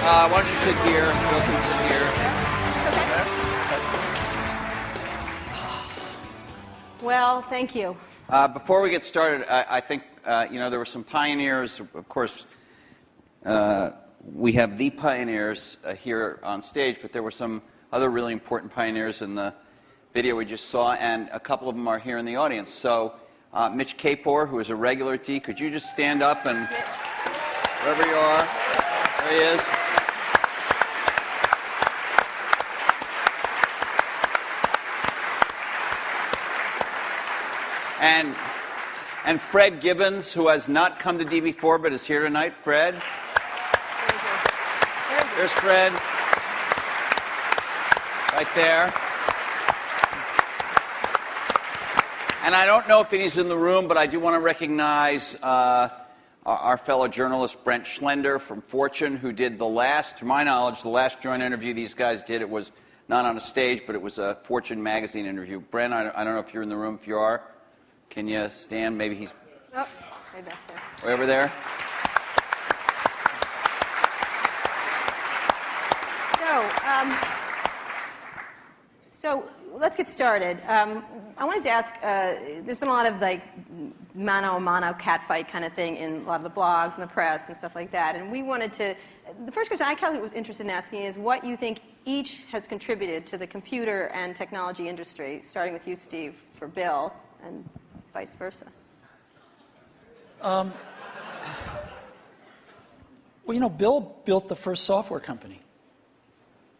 Why don't you sit here? Bill can sit here. Well, thank you. Before we get started, I think there were some pioneers. Of course, we have the pioneers here on stage, but there were some other really important pioneers in the video we just saw, and a couple of them are here in the audience. So, Mitch Kapor, who is a regular at D, could you just stand up and wherever you are, there he is. And Fred Gibbons, who has not come to D before but is here tonight. Fred. There's Fred. Right there. And I don't know if he's in the room, but I do want to recognize our fellow journalist Brent Schlender from Fortune, who did the last, to my knowledge, the last joint interview these guys did. It was not on a stage, but it was a Fortune magazine interview. Brent, I don't know if you're in the room. If you are, can you stand? Maybe he's right back there. Way over there. So let's get started. I wanted to ask, there's been a lot of mano-a-mano catfight kind of thing in a lot of the blogs and the press and stuff like that. And we wanted to, the first question I was interested in asking is what you think each has contributed to the computer and technology industry, starting with you, Steve, for Bill, and vice versa. Well, Bill built the first software company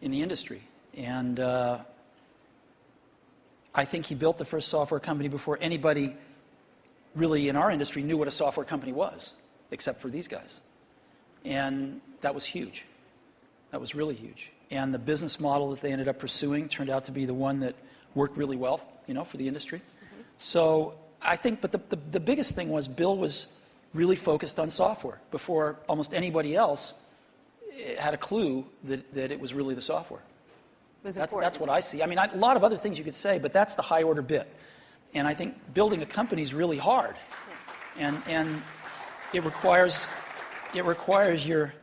in the industry. And I think he built the first software company before anybody really in our industry knew what a software company was, except for these guys. And that was huge. That was really huge. And the business model that they ended up pursuing turned out to be the one that worked really well, for the industry. Mm-hmm. So I think, but the biggest thing was Bill was really focused on software before almost anybody else had a clue that it was really the software. That's what I see. I mean, a lot of other things you could say, but that's the high order bit. And I think building a company is really hard, and it requires your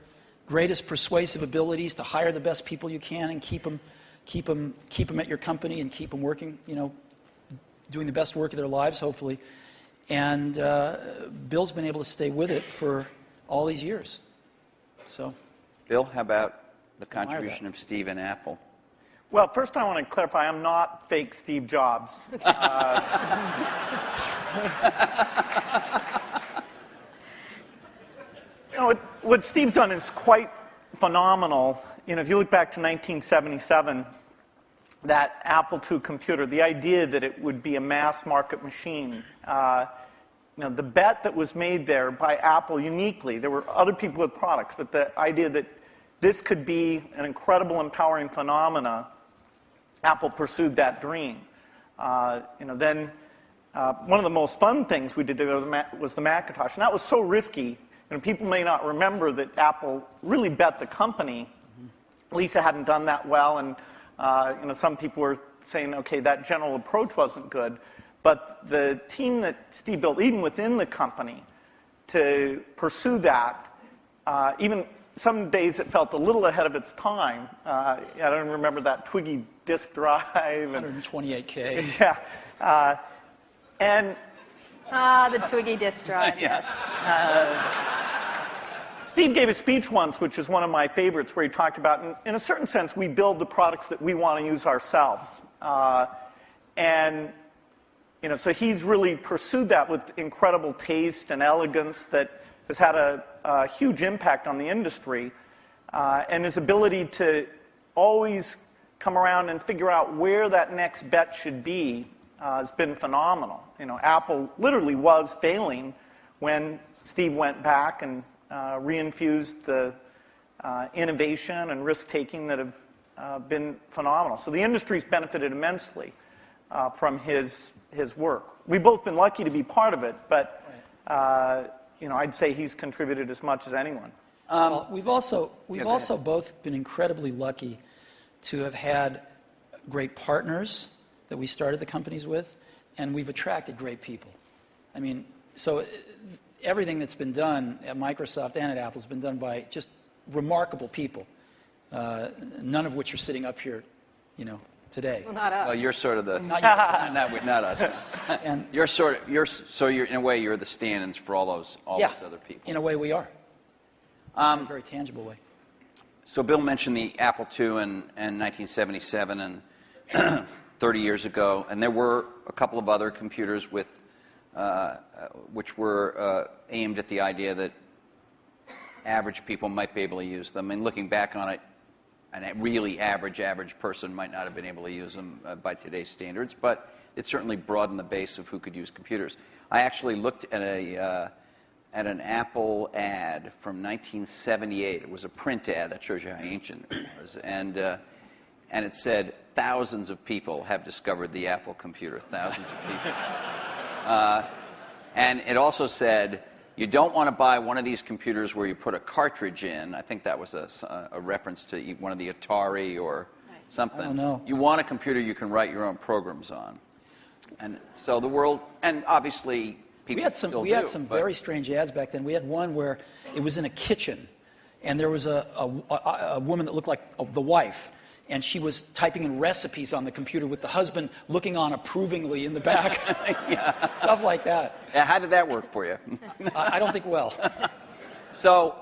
greatest persuasive abilities to hire the best people you can and keep them at your company and keep them working, doing the best work of their lives, hopefully. And Bill's been able to stay with it for all these years. So, Bill, how about the contribution of Steve and Apple? Well, first I want to clarify, I'm not fake Steve Jobs. What Steve's done is quite phenomenal. If you look back to 1977, that Apple II computer, the idea that it would be a mass market machine, the bet that was made there by Apple uniquely, there were other people with products, but the idea that this could be an incredible, empowering phenomena, Apple pursued that dream. Then one of the most fun things we did was the Macintosh, and that was so risky. People may not remember that Apple really bet the company. Lisa hadn't done that well, and some people were saying, okay, that general approach wasn't good. But the team that Steve built, even within the company, to pursue that, even some days it felt a little ahead of its time. I don't remember that Twiggy disk drive. 128K. Yeah. The Twiggy disk drive, yes. Steve gave a speech once, which is one of my favorites, where he talked about, in a certain sense, we build the products that we want to use ourselves. So he's really pursued that with incredible taste and elegance that has had a huge impact on the industry. And his ability to always come around and figure out where that next bet should be has been phenomenal. Apple literally was failing when Steve went back and reinfused the innovation and risk-taking that have been phenomenal. So the industry's benefited immensely from his work. We've both been lucky to be part of it, but I'd say he's contributed as much as anyone. Well, we've also both been incredibly lucky to have had great partners that we started the companies with, and we've attracted great people. I mean, so everything that's been done at Microsoft and at Apple has been done by just remarkable people. none of which are sitting up here, today. Well, not us. Well, you're sort of the Not you. not us. And You're in a way you're the stand-ins for all those yeah, other people. in a way we are. In a very tangible way. So Bill mentioned the Apple II in 1977 and 30 years ago, and there were a couple of other computers with which were aimed at the idea that average people might be able to use them. And looking back on it, a really average person might not have been able to use them by today's standards, but it certainly broadened the base of who could use computers. I actually looked at an Apple ad from 1978. It was a print ad that shows you how ancient it was, and it said thousands of people have discovered the Apple computer. Thousands of people. And it also said, you don't want to buy one of these computers where you put a cartridge in. I think that was a reference to one of the Atari or something. I don't know. You want a computer you can write your own programs on. And so the world, and obviously people We had some very strange ads back then. We had one where it was in a kitchen, and there was a woman that looked like the wife, and she was typing in recipes on the computer with the husband looking on approvingly in the back. Yeah. Stuff like that. Yeah, how did that work for you? I don't think well. So,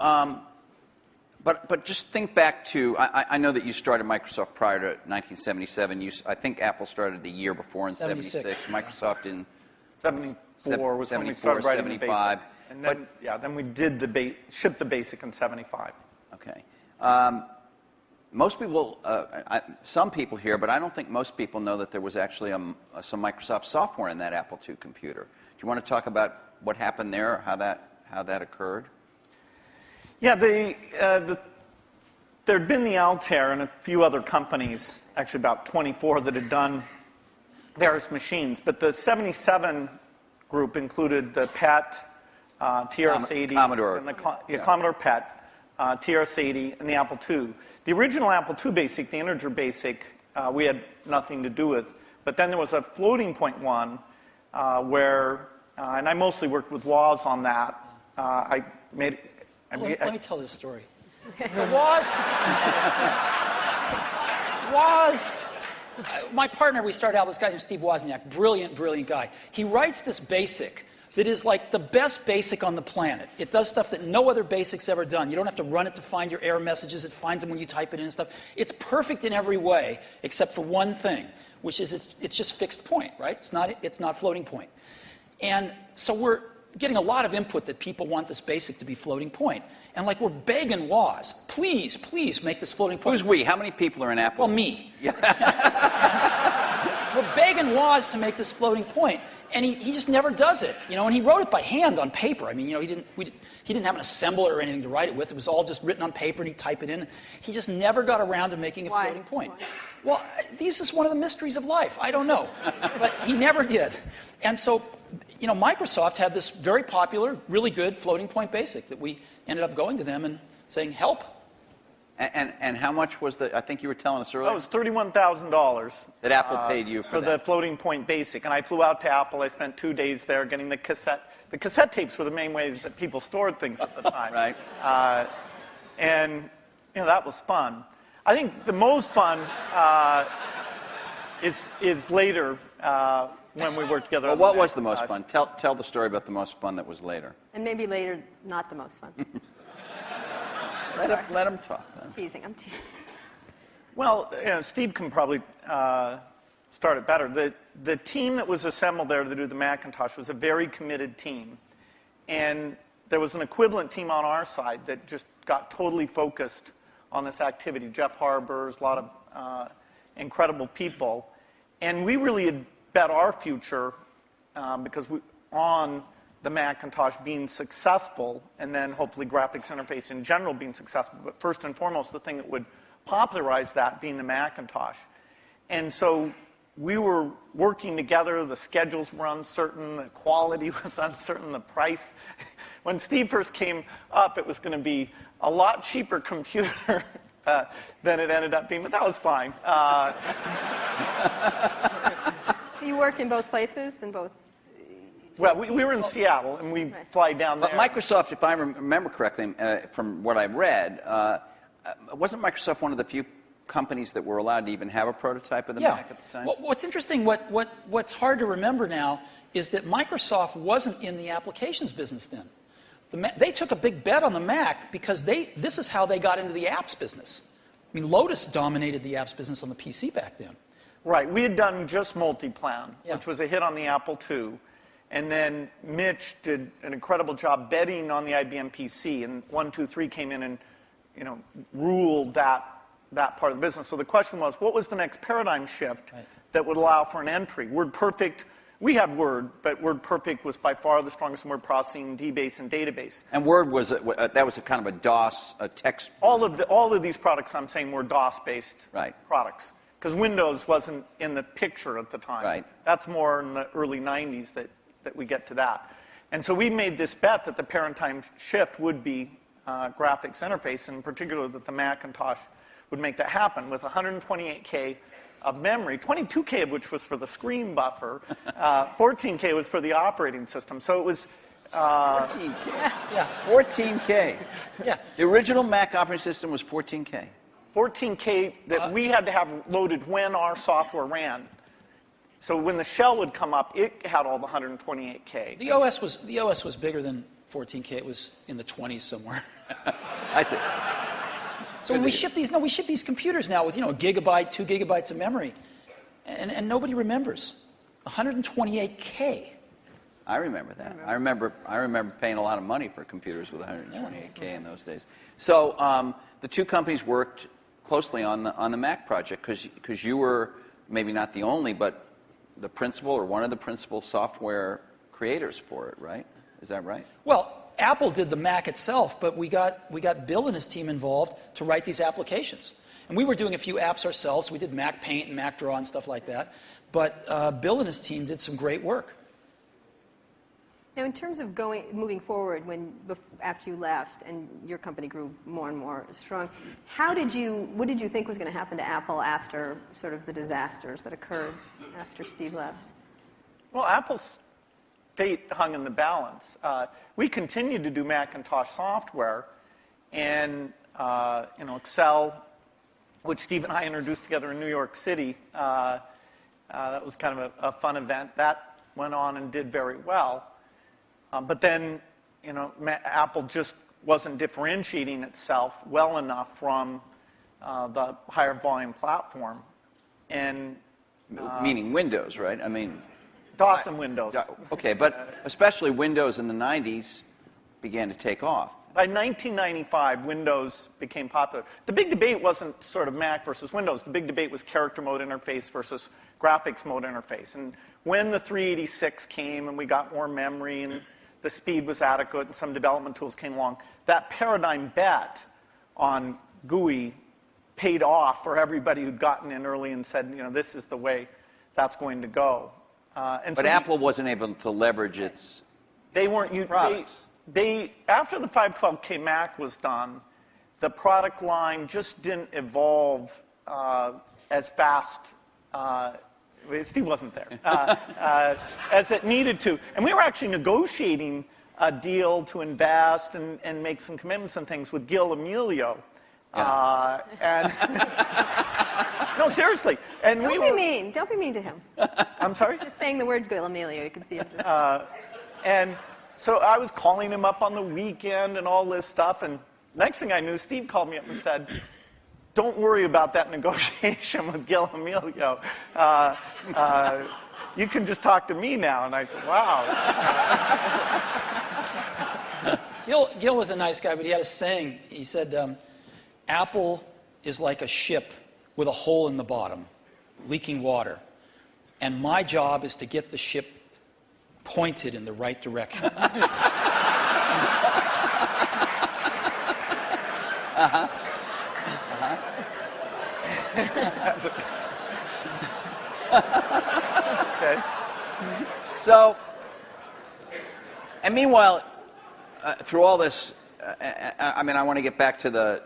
but just think back to, I know that you started Microsoft prior to 1977. I think Apple started the year before in 76. Microsoft in 74 was when we started writing the 75. BASIC. And then, then we did shipped the BASIC in 75. Okay. Most people, some people here, but I don't think most people know that there was actually some Microsoft software in that Apple II computer. Do you want to talk about what happened there, or how that occurred? Yeah, there'd been the Altair and a few other companies, actually about 24, that had done various machines. But the 77 group included the PET, TRS-80, Commodore. and Commodore PET, TRS-80, and the Apple II. The original Apple II BASIC, the integer BASIC, we had nothing to do with. But then there was a floating point one where, and I mostly worked with Woz on that. Let me tell this story. So Woz, my partner, we started out with this guy named Steve Wozniak, brilliant guy. He writes this BASIC that is like the best BASIC on the planet. It does stuff that no other BASIC's ever done. You don't have to run it to find your error messages. It finds them when you type it in and stuff. It's perfect in every way, except for one thing, which is it's just fixed point, right? It's not floating point. And so we're getting a lot of input that people want this BASIC to be floating point. And like we're begging Woz, please make this floating point. Who's we? How many people are in Apple? Well, me. Yeah. We're begging Woz to make this floating point. And he just never does it, and he wrote it by hand on paper. I mean, he didn't have an assembler or anything to write it with. It was all just written on paper, and he'd type it in. He just never got around to making a floating point. Why? Well, this is one of the mysteries of life. I don't know, but he never did. And so, Microsoft had this very popular, really good floating point BASIC that we ended up going to them and saying, help. And how much was I think you were telling us earlier? That was $31,000. That Apple paid you for that. The floating point BASIC. And I flew out to Apple. I spent 2 days there getting the cassette. The cassette tapes were the main ways that people stored things at the time. Right. And, that was fun. I think the most fun is later when we worked together. Well, what was the most fun? Tell the story about the most fun that was later. And maybe later, not the most fun. Let him talk. I'm teasing. Well, Steve can probably start it better. The team that was assembled there to do the Macintosh was a very committed team. And there was an equivalent team on our side that just got totally focused on this activity. Jeff Harbers, a lot of incredible people. And we really had bet our future because on the Macintosh being successful, and then hopefully graphics interface in general being successful, but first and foremost, the thing that would popularize that being the Macintosh. And so we were working together, the schedules were uncertain, the quality was uncertain, the price. When Steve first came up, it was going to be a lot cheaper computer than it ended up being, but that was fine. So you worked in both places, in both? Well, we were in Seattle, and we fly down there. But Microsoft, if I remember correctly, from what I read, wasn't Microsoft one of the few companies that were allowed to even have a prototype of the Yeah. Mac at the time? What's interesting, what's hard to remember now is that Microsoft wasn't in the applications business then. They took a big bet on the Mac because this is how they got into the apps business. I mean, Lotus dominated the apps business on the PC back then. Right. We had done just Multiplan, Yeah. which was a hit on the Apple II. And then Mitch did an incredible job betting on the IBM PC. And 123 came in and, ruled that part of the business. So the question was, what was the next paradigm shift that would allow for an entry? WordPerfect, we had Word, but WordPerfect was by far the strongest in word processing, DBase, and database. And Word was that was a kind of a DOS, a text. All of these products I'm saying were DOS-based Right. products. Because Windows wasn't in the picture at the time. Right. That's more in the early 90s that we get to that. And so we made this bet that the paradigm shift would be graphics interface, and in particular that the Macintosh would make that happen with 128K of memory, 22K of which was for the screen buffer, 14K was for the operating system. So it was 14K. Yeah. 14K. Yeah. The original Mac operating system was 14K. 14K that we had to have loaded when our software ran. So when the shell would come up, it had all the 128K. The OS was bigger than 14K. It was in the 20s somewhere. I see. So when we ship these computers now with a gigabyte, 2 gigabytes of memory, and nobody remembers 128K. I remember that. I remember paying a lot of money for computers with 128K in those days. So the two companies worked closely on the Mac project because you were maybe not the only, but the principal or one of the principal software creators for it, right? Is that right? Well, Apple did the Mac itself, but we got Bill and his team involved to write these applications. And we were doing a few apps ourselves. We did Mac Paint and Mac Draw and stuff like that. But Bill and his team did some great work. Now, in terms of moving forward, after you left and your company grew more and more strong, what did you think was going to happen to Apple after sort of the disasters that occurred after Steve left? Well, Apple's fate hung in the balance. We continued to do Macintosh software, and Excel, which Steve and I introduced together in New York City. That was kind of a fun event. That went on and did very well. But then, Apple just wasn't differentiating itself well enough from the higher volume platform. And Meaning Windows, right? I mean, DOS and Windows. okay, but especially Windows in the 90s began to take off. By 1995, Windows became popular. The big debate wasn't sort of Mac versus Windows. The big debate was character mode interface versus graphics mode interface. And when the 386 came and we got more memory and the speed was adequate and some development tools came along, that paradigm bet on GUI paid off for everybody who'd gotten in early and said, this is the way that's going to go. But Apple wasn't able to leverage its products. After the 512K Mac was done, the product line just didn't evolve as fast. Steve wasn't there as it needed to, and we were actually negotiating a deal to invest and make some commitments and things with Gil Amelio. And no, seriously. And Don't be mean. Don't be mean to him. I'm sorry. Just saying the word Gil Amelio, you can see him just. And so I was calling him up on the weekend and all this stuff, and next thing I knew, Steve called me up and said, "Don't worry about that negotiation with Gil Amelio. You can just talk to me now." And I said, "Wow." Gil was a nice guy, but he had a saying. He said, Apple is like a ship with a hole in the bottom, leaking water. And my job is to get the ship pointed in the right direction. Okay. So, and meanwhile, through all this, I want to get back to the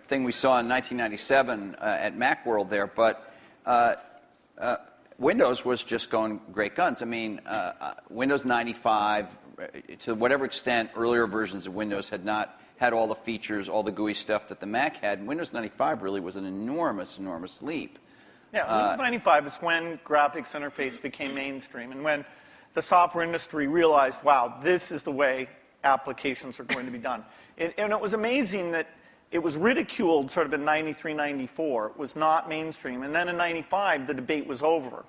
thing we saw in 1997 at Macworld there, but Windows was just going great guns. I mean, Windows 95, to whatever extent earlier versions of Windows had not had all the features, all the GUI stuff that the Mac had. Windows 95 really was an enormous, enormous leap. Yeah, Windows 95 is when graphics interface became mainstream and when the software industry realized, wow, this is the way applications are going to be done. And it was amazing that it was ridiculed sort of in 93, 94. It was not mainstream. And then in 95, the debate was over.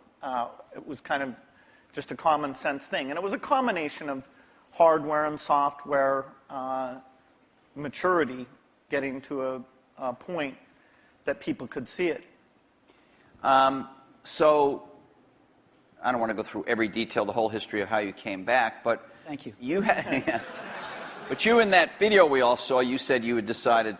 It was kind of just a common sense thing. And it was a combination of hardware and software maturity getting to a point that people could see it. So I don't want to go through every detail, the whole history of how you came back, but Thank you. You had, but you in that video we all saw, you said you had decided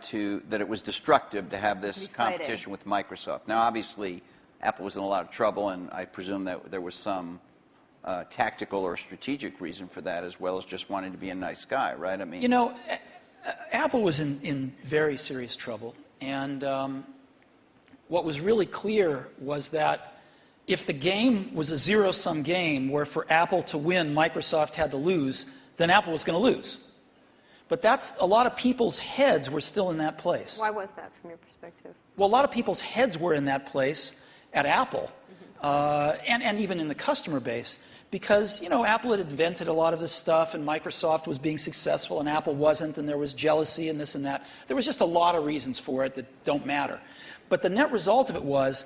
that it was destructive to have this competition with Microsoft. Now, obviously, Apple was in a lot of trouble, and I presume that there was some tactical or strategic reason for that, as well as just wanting to be a nice guy, right? I mean, You know, Apple was in very serious trouble, and what was really clear was that if the game was a zero-sum game where for Apple to win, Microsoft had to lose, then Apple was going to lose. But a lot of people's heads were still in that place. Why was that from your perspective? Well, a lot of people's heads were in that place at Apple, and even in the customer base, because, you know, Apple had invented a lot of this stuff, and Microsoft was being successful, and Apple wasn't, and there was jealousy and this and that. There was just a lot of reasons for it that don't matter. But the net result of it was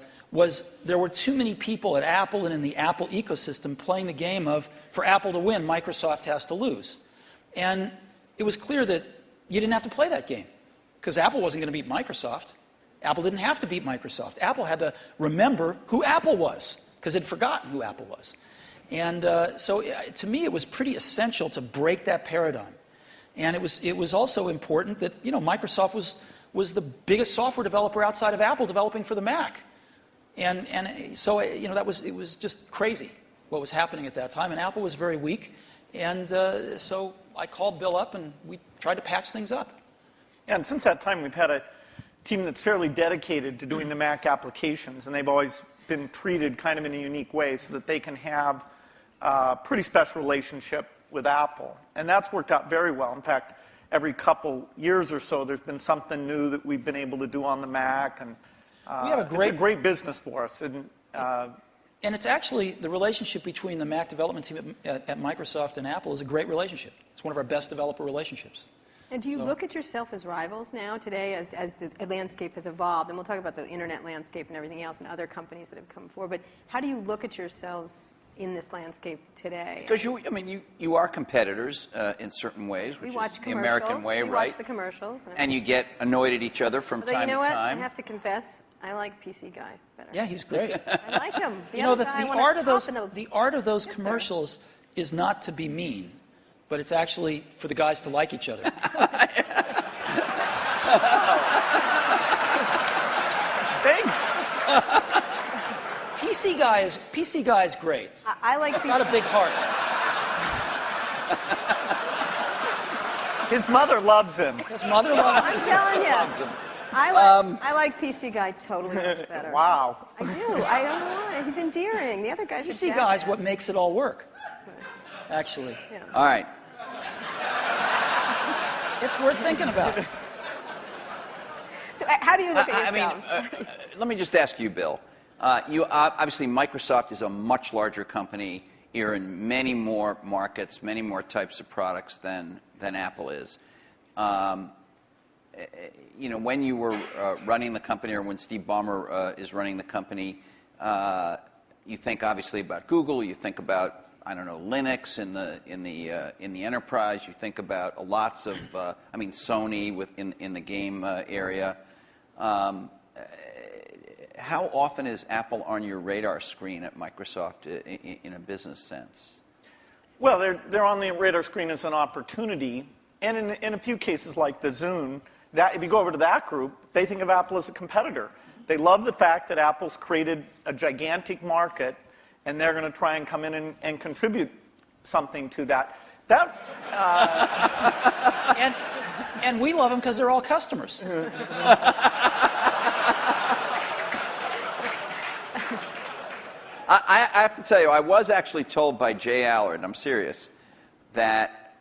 there were too many people at Apple and in the Apple ecosystem playing the game of, for Apple to win, Microsoft has to lose. And it was clear that you didn't have to play that game, because Apple wasn't going to beat Microsoft. Apple didn't have to beat Microsoft. Apple had to remember who Apple was, because it had forgotten who Apple was. And so to me, it was pretty essential to break that paradigm. And it was also important that, you know, Microsoft was the biggest software developer outside of Apple developing for the Mac. And so, you know, it was just crazy what was happening at that time. And Apple was very weak. And so I called Bill up, and we tried to patch things up. Yeah, and since that time, we've had a team that's fairly dedicated to doing the Mac applications, and they've always been treated kind of in a unique way so that they can have a pretty special relationship with Apple. And that's worked out very well. In fact, every couple years or so, there's been something new that we've been able to do on the Mac, and we have it's a great business for us. And it's actually, the relationship between the Mac development team at Microsoft and Apple is a great relationship. It's one of our best developer relationships. And do you look at yourself as rivals now today as this landscape has evolved? And we'll talk about the internet landscape and everything else and other companies that have come forward. But how do you look at yourselves in this landscape today? because you are competitors in certain ways, which is the American way, we right? watch the commercials. And you get annoyed at each other from Although, time you know to what? time. I have to confess, I like PC Guy better. Yeah, he's great. I like him. You know, the art of those Yes, sir. commercials is not to be mean, but it's actually for the guys to like each other. Thanks. PC Guy is great. I like He's got a big heart. His mother loves him. His mother loves I'm him. telling you. I like PC Guy totally much better. Wow. I do. I don't know why. He's endearing. The other guy's a PC Guy is what jackass. makes it all work, actually. Yeah. All right. It's worth thinking about. So how do you look at yourselves? Let me just ask you, Bill. Obviously, Microsoft is a much larger company. You're in many more markets, many more types of products than Apple is. You know, when you were running the company, or when Steve Ballmer is running the company, you think obviously about Google. You think about, I don't know, Linux in the enterprise. You think about lots of, Sony in the game area. How often is Apple on your radar screen at Microsoft in a business sense? Well, they're on the radar screen as an opportunity, and in a few cases like the Zune, that if you go over to that group, they think of Apple as a competitor. They love the fact that Apple's created a gigantic market, and they're going to try and come in and contribute something to that. And we love them because they're all customers. I have to tell you, I was actually told by Jay Allard, and I'm serious, that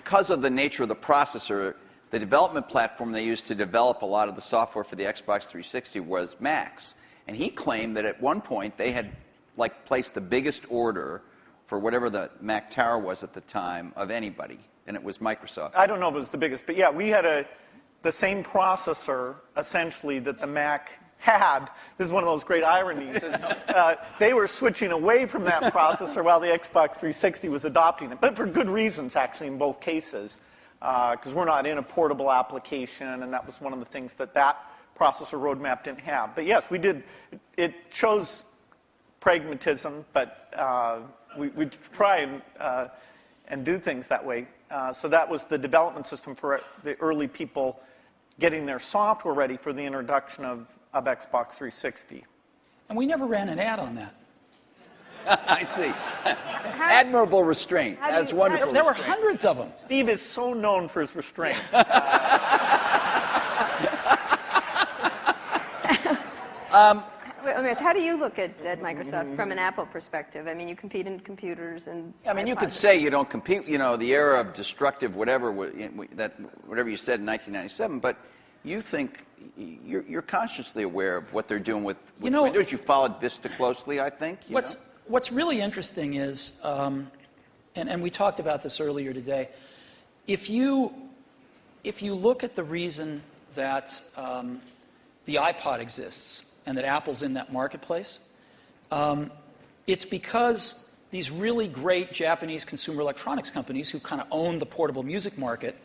because of the nature of the processor, the development platform they used to develop a lot of the software for the Xbox 360 was Macs. And he claimed that at one point they had like placed the biggest order for whatever the Mac Tower was at the time of anybody, and it was Microsoft. I don't know if it was the biggest, but yeah, we had the same processor, essentially, that the Mac had. This is one of those great ironies. They were switching away from that processor while the Xbox 360 was adopting it, but for good reasons, actually, in both cases, because we're not in a portable application, and that was one of the things that processor roadmap didn't have. But yes, we did. It shows pragmatism, but we try and do things that way. So that was the development system for the early people getting their software ready for the introduction of Xbox 360. And we never ran an ad on that. I see. Admirable restraint. That's wonderful. There were hundreds of them. Steve is so known for his restraint. How do you look at Microsoft from an Apple perspective? I mean, you compete in computers and. I mean, you could say you don't compete. You know, the era of destructive whatever whatever you said in 1997, but you think you're consciously aware of what they're doing with Windows. You followed Vista closely, I think. What's really interesting is, and we talked about this earlier today. If you look at the reason that the iPod exists and that Apple's in that marketplace, it's because these really great Japanese consumer electronics companies who kind of owned the portable music market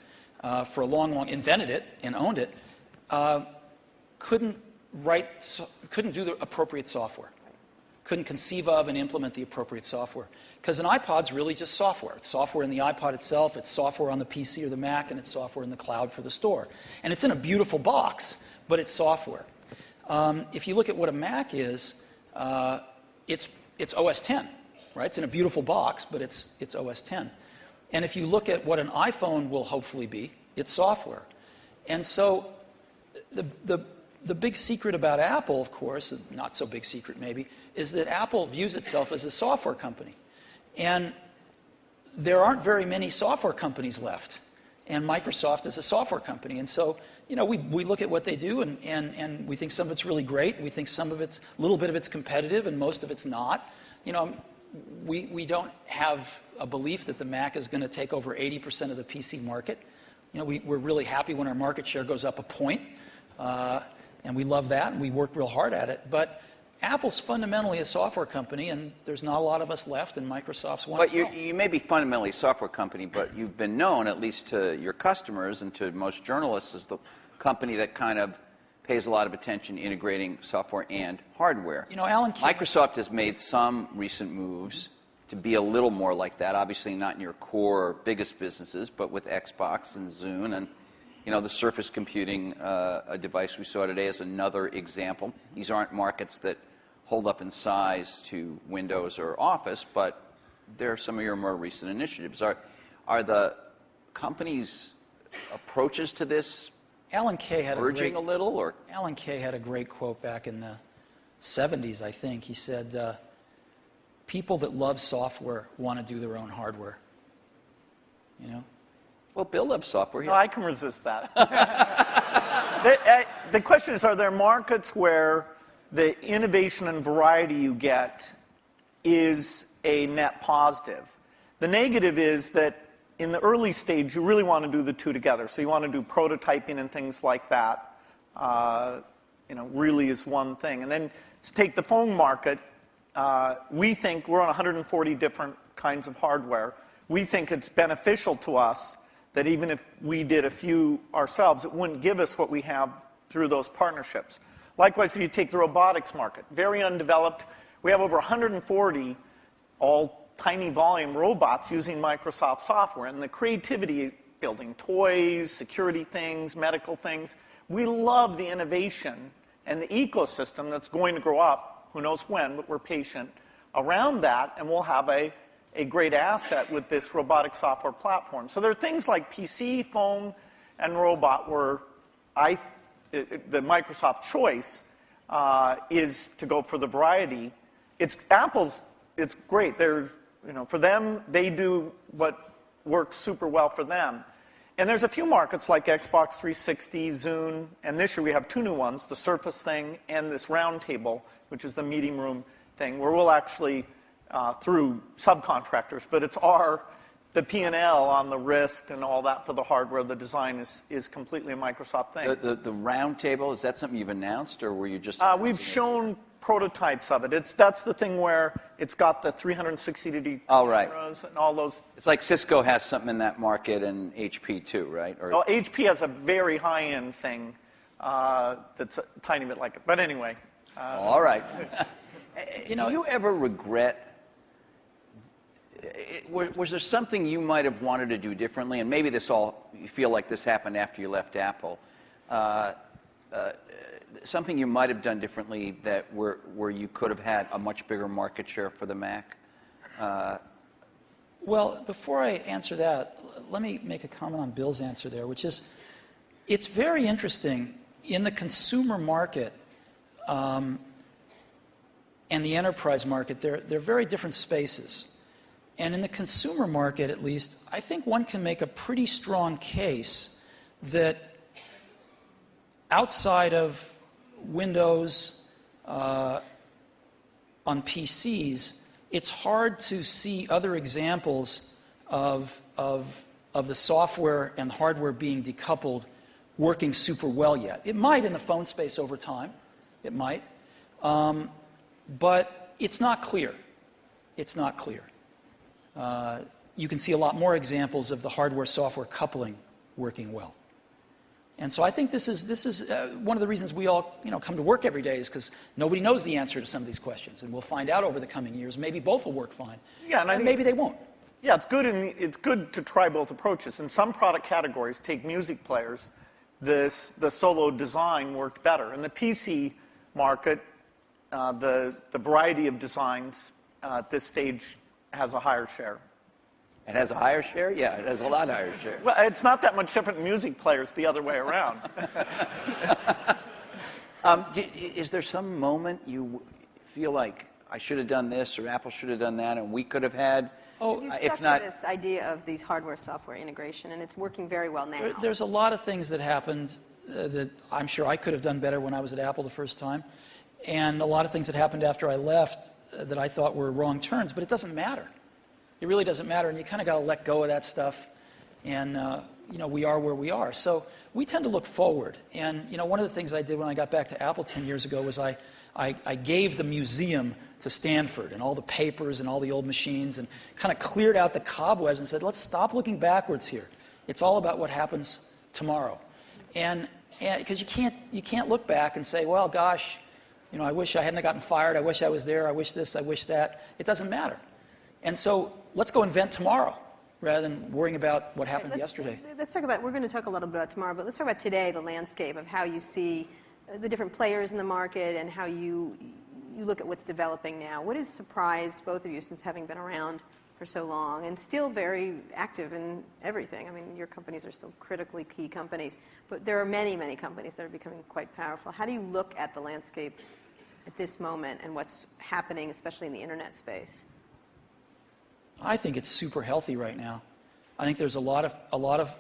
for a long, invented it and owned it, couldn't do the appropriate software, couldn't conceive of and implement the appropriate software. Because an iPod's really just software. It's software in the iPod itself, it's software on the PC or the Mac, and it's software in the cloud for the store. And it's in a beautiful box, but it's software. If you look at what a Mac is, it's OS 10, right? It's in a beautiful box, but it's OS 10. And if you look at what an iPhone will hopefully be, it's software. And so the big secret about Apple, of course, not so big secret maybe, is that Apple views itself as a software company. And there aren't very many software companies left. And Microsoft is a software company. And so, you know, we look at what they do and we think some of it's really great. And we think some of it's, a little bit of it's competitive and most of it's not. You know, we don't have a belief that the Mac is going to take over 80% of the PC market. You know, we're really happy when our market share goes up a point. And we love that and we work real hard at it. But Apple's fundamentally a software company, and there's not a lot of us left, and Microsoft's one. But you may be fundamentally a software company, but you've been known, at least to your customers and to most journalists, as the company that kind of pays a lot of attention integrating software and hardware. You know, Alan Kay, Microsoft has made some recent moves to be a little more like that. Obviously, not in your core biggest businesses, but with Xbox and Zune and. You know, the Surface Computing a device we saw today is another example. These aren't markets that hold up in size to Windows or Office, but they're some of your more recent initiatives. Are the company's approaches to this Alan Kay had urging a little? Or? Alan Kay had a great quote back in the 70s, I think. He said, people that love software want to do their own hardware. You know? Well, Bill loves software. No, I can resist that. The question is, are there markets where the innovation and variety you get is a net positive? The negative is that in the early stage, you really want to do the two together. So you want to do prototyping and things like that, you know, really is one thing. And then to take the phone market, we think we're on 140 different kinds of hardware. We think it's beneficial to us that even if we did a few ourselves, it wouldn't give us what we have through those partnerships. Likewise, if you take the robotics market, very undeveloped. We have over 140 all tiny volume robots using Microsoft software. And the creativity, building toys, security things, medical things. We love the innovation and the ecosystem that's going to grow up, who knows when, but we're patient, around that, and we'll have a great asset with this robotic software platform. So there are things like PC, phone, and robot where the Microsoft choice is to go for the variety. It's great. They're, you know, for them, they do what works super well for them. And there's a few markets like Xbox 360, Zune, and this year we have 2 new ones, the Surface thing and this Round Table, which is the meeting room thing, where we'll actually, through subcontractors, but it's the P&L on the risk and all that for the hardware. The design is completely a Microsoft thing. The round table, is that something you've announced, or were you just... We've shown prototypes of it. That's the thing where it's got the 360-degree cameras and all those. It's like Cisco has something in that market and HP too, right? Or... Oh, HP has a very high-end thing that's a tiny bit like it. But anyway. All right. Do you ever regret... Was there something you might have wanted to do differently? And maybe you feel like this happened after you left Apple. Something you might have done differently where you could have had a much bigger market share for the Mac? Well, before I answer that, let me make a comment on Bill's answer there, which is, it's very interesting in the consumer market and the enterprise market. They're very different spaces. And in the consumer market, at least, I think one can make a pretty strong case that outside of Windows on PCs, it's hard to see other examples of the software and hardware being decoupled working super well yet. It might in the phone space over time. It might. But it's not clear. It's not clear. You can see a lot more examples of the hardware-software coupling working well. And so I think this is one of the reasons we all come to work every day, is because nobody knows the answer to some of these questions, and we'll find out over the coming years. Maybe both will work fine, yeah, and I think, maybe they won't. Yeah, it's good to try both approaches. In some product categories, take music players, the solo design worked better. In the PC market, the variety of designs at this stage has a higher share. It has a higher share? Yeah, it has a lot higher share. Well, it's not that much different in music players the other way around. Is there some moment you feel like I should have done this or Apple should have done that and we could have had? You stuck to this idea of these hardware-software integration, and it's working very well now. There's a lot of things that happened that I'm sure I could have done better when I was at Apple the first time, and a lot of things that happened after I left that I thought were wrong turns, but it doesn't matter. It really doesn't matter, and you kind of got to let go of that stuff, and we are where we are. So we tend to look forward, and one of the things I did when I got back to Apple 10 years ago was I gave the museum to Stanford and all the papers and all the old machines and kind of cleared out the cobwebs and said, let's stop looking backwards here. It's all about what happens tomorrow. And because you can't look back and say, well, gosh, I wish I hadn't gotten fired. I wish I was there. I wish this. I wish that. It doesn't matter. And so let's go invent tomorrow rather than worrying about what happened yesterday. Let's talk about, we're going to talk a little bit about tomorrow, but let's talk about today, the landscape of how you see the different players in the market and how you look at what's developing now. What has surprised both of you since having been around for so long and still very active in everything? I mean, your companies are still critically key companies, but there are many, many companies that are becoming quite powerful. How do you look at the landscape at this moment and what's happening, especially in the internet space? I think it's super healthy right now. I think there's a lot of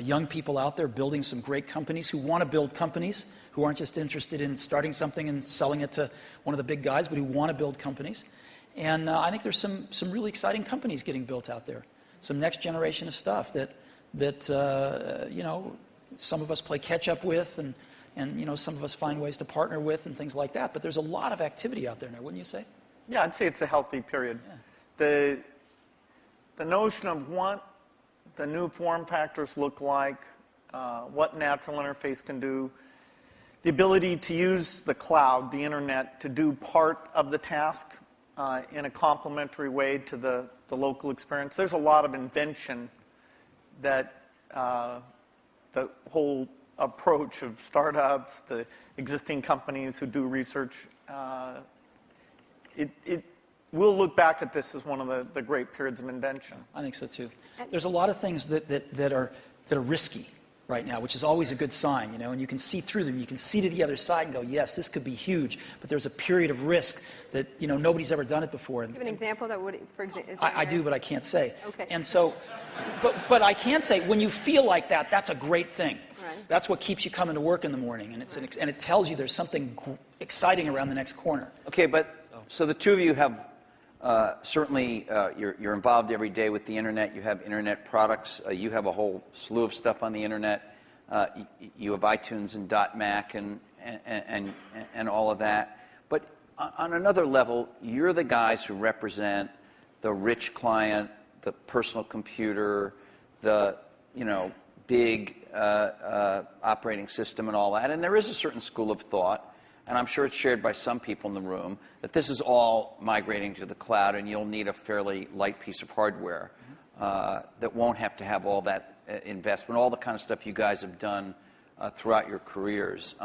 young people out there building some great companies who want to build companies, who aren't just interested in starting something and selling it to one of the big guys, but who want to build companies. And I think there's some really exciting companies getting built out there, some next generation of stuff that some of us play catch up with, and some of us find ways to partner with and things like that. But there's a lot of activity out there now, wouldn't you say? Yeah, I'd say it's a healthy period. Yeah. The notion of what the new form factors look like, what natural interface can do, the ability to use the cloud, the internet, to do part of the task in a complementary way to the local experience. There's a lot of invention that the whole approach of startups, the existing companies who do research, we'll look back at this as one of the great periods of invention. I think so too. There's a lot of things that are risky. right now, which is always a good sign, you know, and you can see through them. You can see to the other side and go, yes, this could be huge, but there's a period of risk that, you know, nobody's ever done it before. Do you have an example that would, for example? I do, but I can't say. Okay. And so, but I can say, when you feel like that, that's a great thing. Right. That's what keeps you coming to work in the morning, and and it tells you there's something exciting around the next corner. Okay, but so the two of you have certainly you're involved every day with the internet. You have internet products. You have a whole slew of stuff on the internet. You have iTunes and .Mac and all of that. But on another level, you're the guys who represent the rich client, the personal computer, the big operating system and all that. And there is a certain school of thought, and I'm sure it's shared by some people in the room, that this is all migrating to the cloud, and you'll need a fairly light piece of hardware that won't have to have all that investment, all the kind of stuff you guys have done throughout your careers.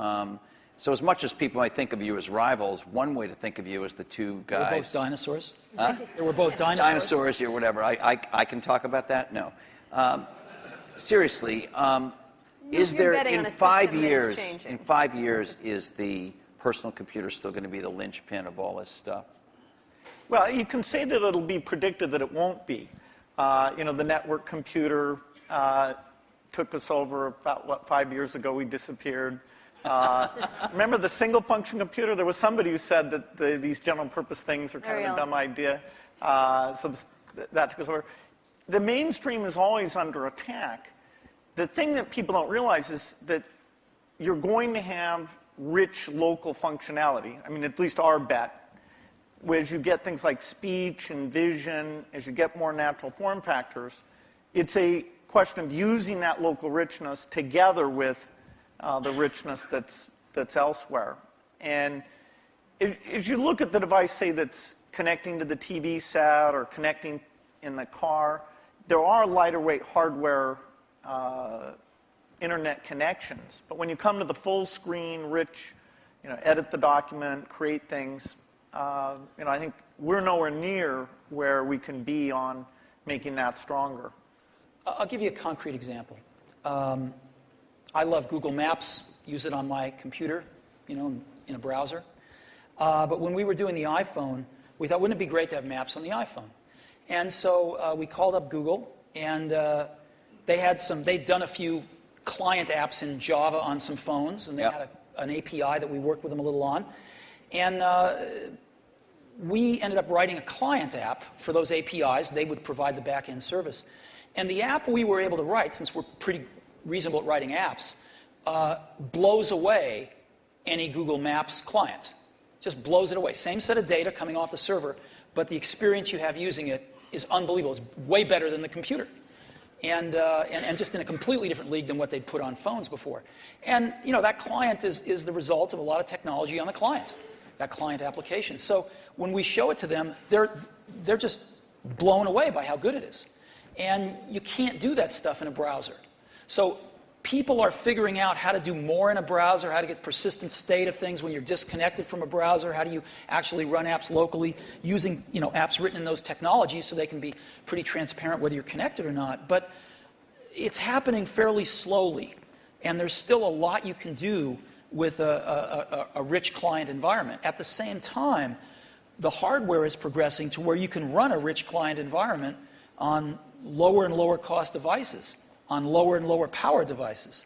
So as much as people might think of you as rivals, one way to think of you as the two guys. We're both dinosaurs. Huh? They were both dinosaurs. Dinosaurs, or whatever. I can talk about that? No. Seriously, is You're there betting on in a 5 system that is years? changing. In 5 years, is the personal computer still going to be the linchpin of all this stuff? Well, you can say that it'll be predicted that it won't be. The network computer took us over about, 5 years ago, we disappeared. Remember the single function computer? There was somebody who said that these general purpose things are kind of a dumb idea. That took us over. The mainstream is always under attack. The thing that people don't realize is that you're going to have rich local functionality. I mean, at least our bet. As you get things like speech and vision, as you get more natural form factors, it's a question of using that local richness together with the richness that's elsewhere. And as you look at the device, say, that's connecting to the TV set or connecting in the car, there are lighter weight hardware internet connections. But when you come to the full screen, rich, edit the document, create things, I think we're nowhere near where we can be on making that stronger. I'll give you a concrete example. I love Google Maps, use it on my computer, in a browser. But when we were doing the iPhone, we thought, wouldn't it be great to have maps on the iPhone? And so we called up Google, and they'd done a few client apps in Java on some phones, and they had an API that we worked with them a little on. And we ended up writing a client app for those APIs. They would provide the back-end service. And the app we were able to write, since we're pretty reasonable at writing apps, blows away any Google Maps client. Just blows it away. Same set of data coming off the server, but the experience you have using it is unbelievable. It's way better than the computer. And just in a completely different league than what they'd put on phones before. And, that client is the result of a lot of technology on the client, that client application. So when we show it to them, they're just blown away by how good it is. And you can't do that stuff in a browser. So people are figuring out how to do more in a browser, how to get persistent state of things when you're disconnected from a browser, how do you actually run apps locally using apps written in those technologies so they can be pretty transparent whether you're connected or not. But it's happening fairly slowly, and there's still a lot you can do with a rich client environment. At the same time, the hardware is progressing to where you can run a rich client environment on lower and lower cost devices, on lower and lower power devices.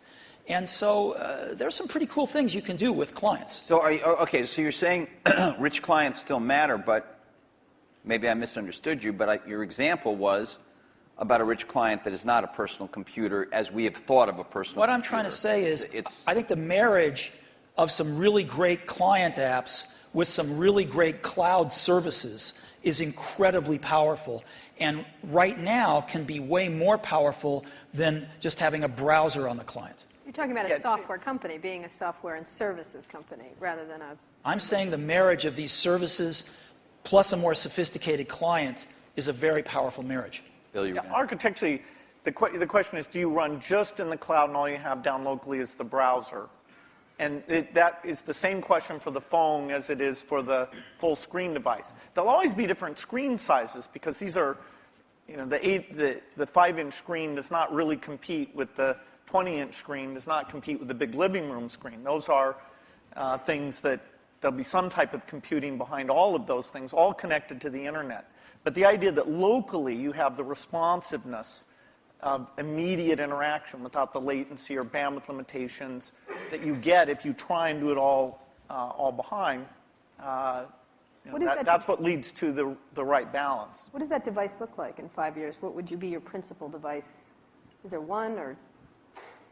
And so there's some pretty cool things you can do with clients. So so you're saying rich clients still matter, but maybe I misunderstood you, but your example was about a rich client that is not a personal computer as we have thought of a personal What computer. I'm trying to say is I think the marriage of some really great client apps with some really great cloud services is incredibly powerful, and right now can be way more powerful than just having a browser on the client. You're talking about a software company being a software and services company rather than a... I'm saying the marriage of these services plus a more sophisticated client is a very powerful marriage. Bill, Architecturally, the question is, do you run just in the cloud and all you have down locally is the browser? And that is the same question for the phone as it is for the full screen device. There'll always be different screen sizes because these are, the 5-inch screen does not really compete with the 20-inch screen does not compete with the big living room screen. Those are things that there'll be some type of computing behind all of those things, all connected to the internet. But the idea that locally you have the responsiveness of immediate interaction without the latency or bandwidth limitations that you get if you try and do it all behind, that's what leads to the right balance. What does that device look like in 5 years? What would be your principal device? Is there one or?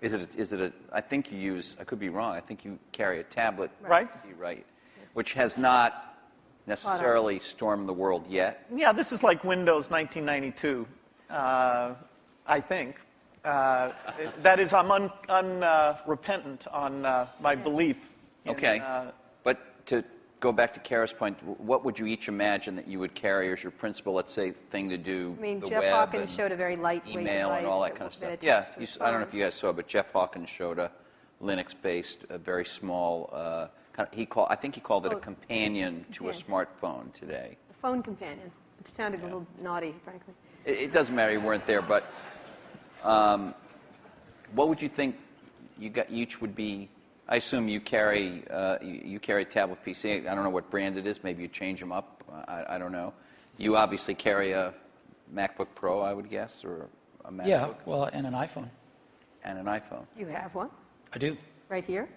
Is it a, I think you use, I could be wrong, I think you carry a tablet. Right. Right. Which has not necessarily stormed the world yet. Yeah, this is like Windows 1992, I think. That is, I'm unrepentant on my belief in, Okay. But to go back to Kara's point, what would you each imagine that you would carry as your principal, let's say, thing to do I mean, the Jeff web Hawkins and showed a very lightweight email device and all that kind of stuff? Yeah, I don't know if you guys saw, but Jeff Hawkins showed a Linux-based, a very small, I think he called it a companion to a smartphone today. A phone companion. It sounded a little naughty, frankly. It doesn't matter, you weren't there, but what would you think each would be? I assume you carry a tablet PC. I don't know what brand it is. Maybe you change them up. I don't know. You obviously carry a MacBook Pro, I would guess, or a MacBook. Yeah, well, and an iPhone. And an iPhone. You have one? I do. Right here?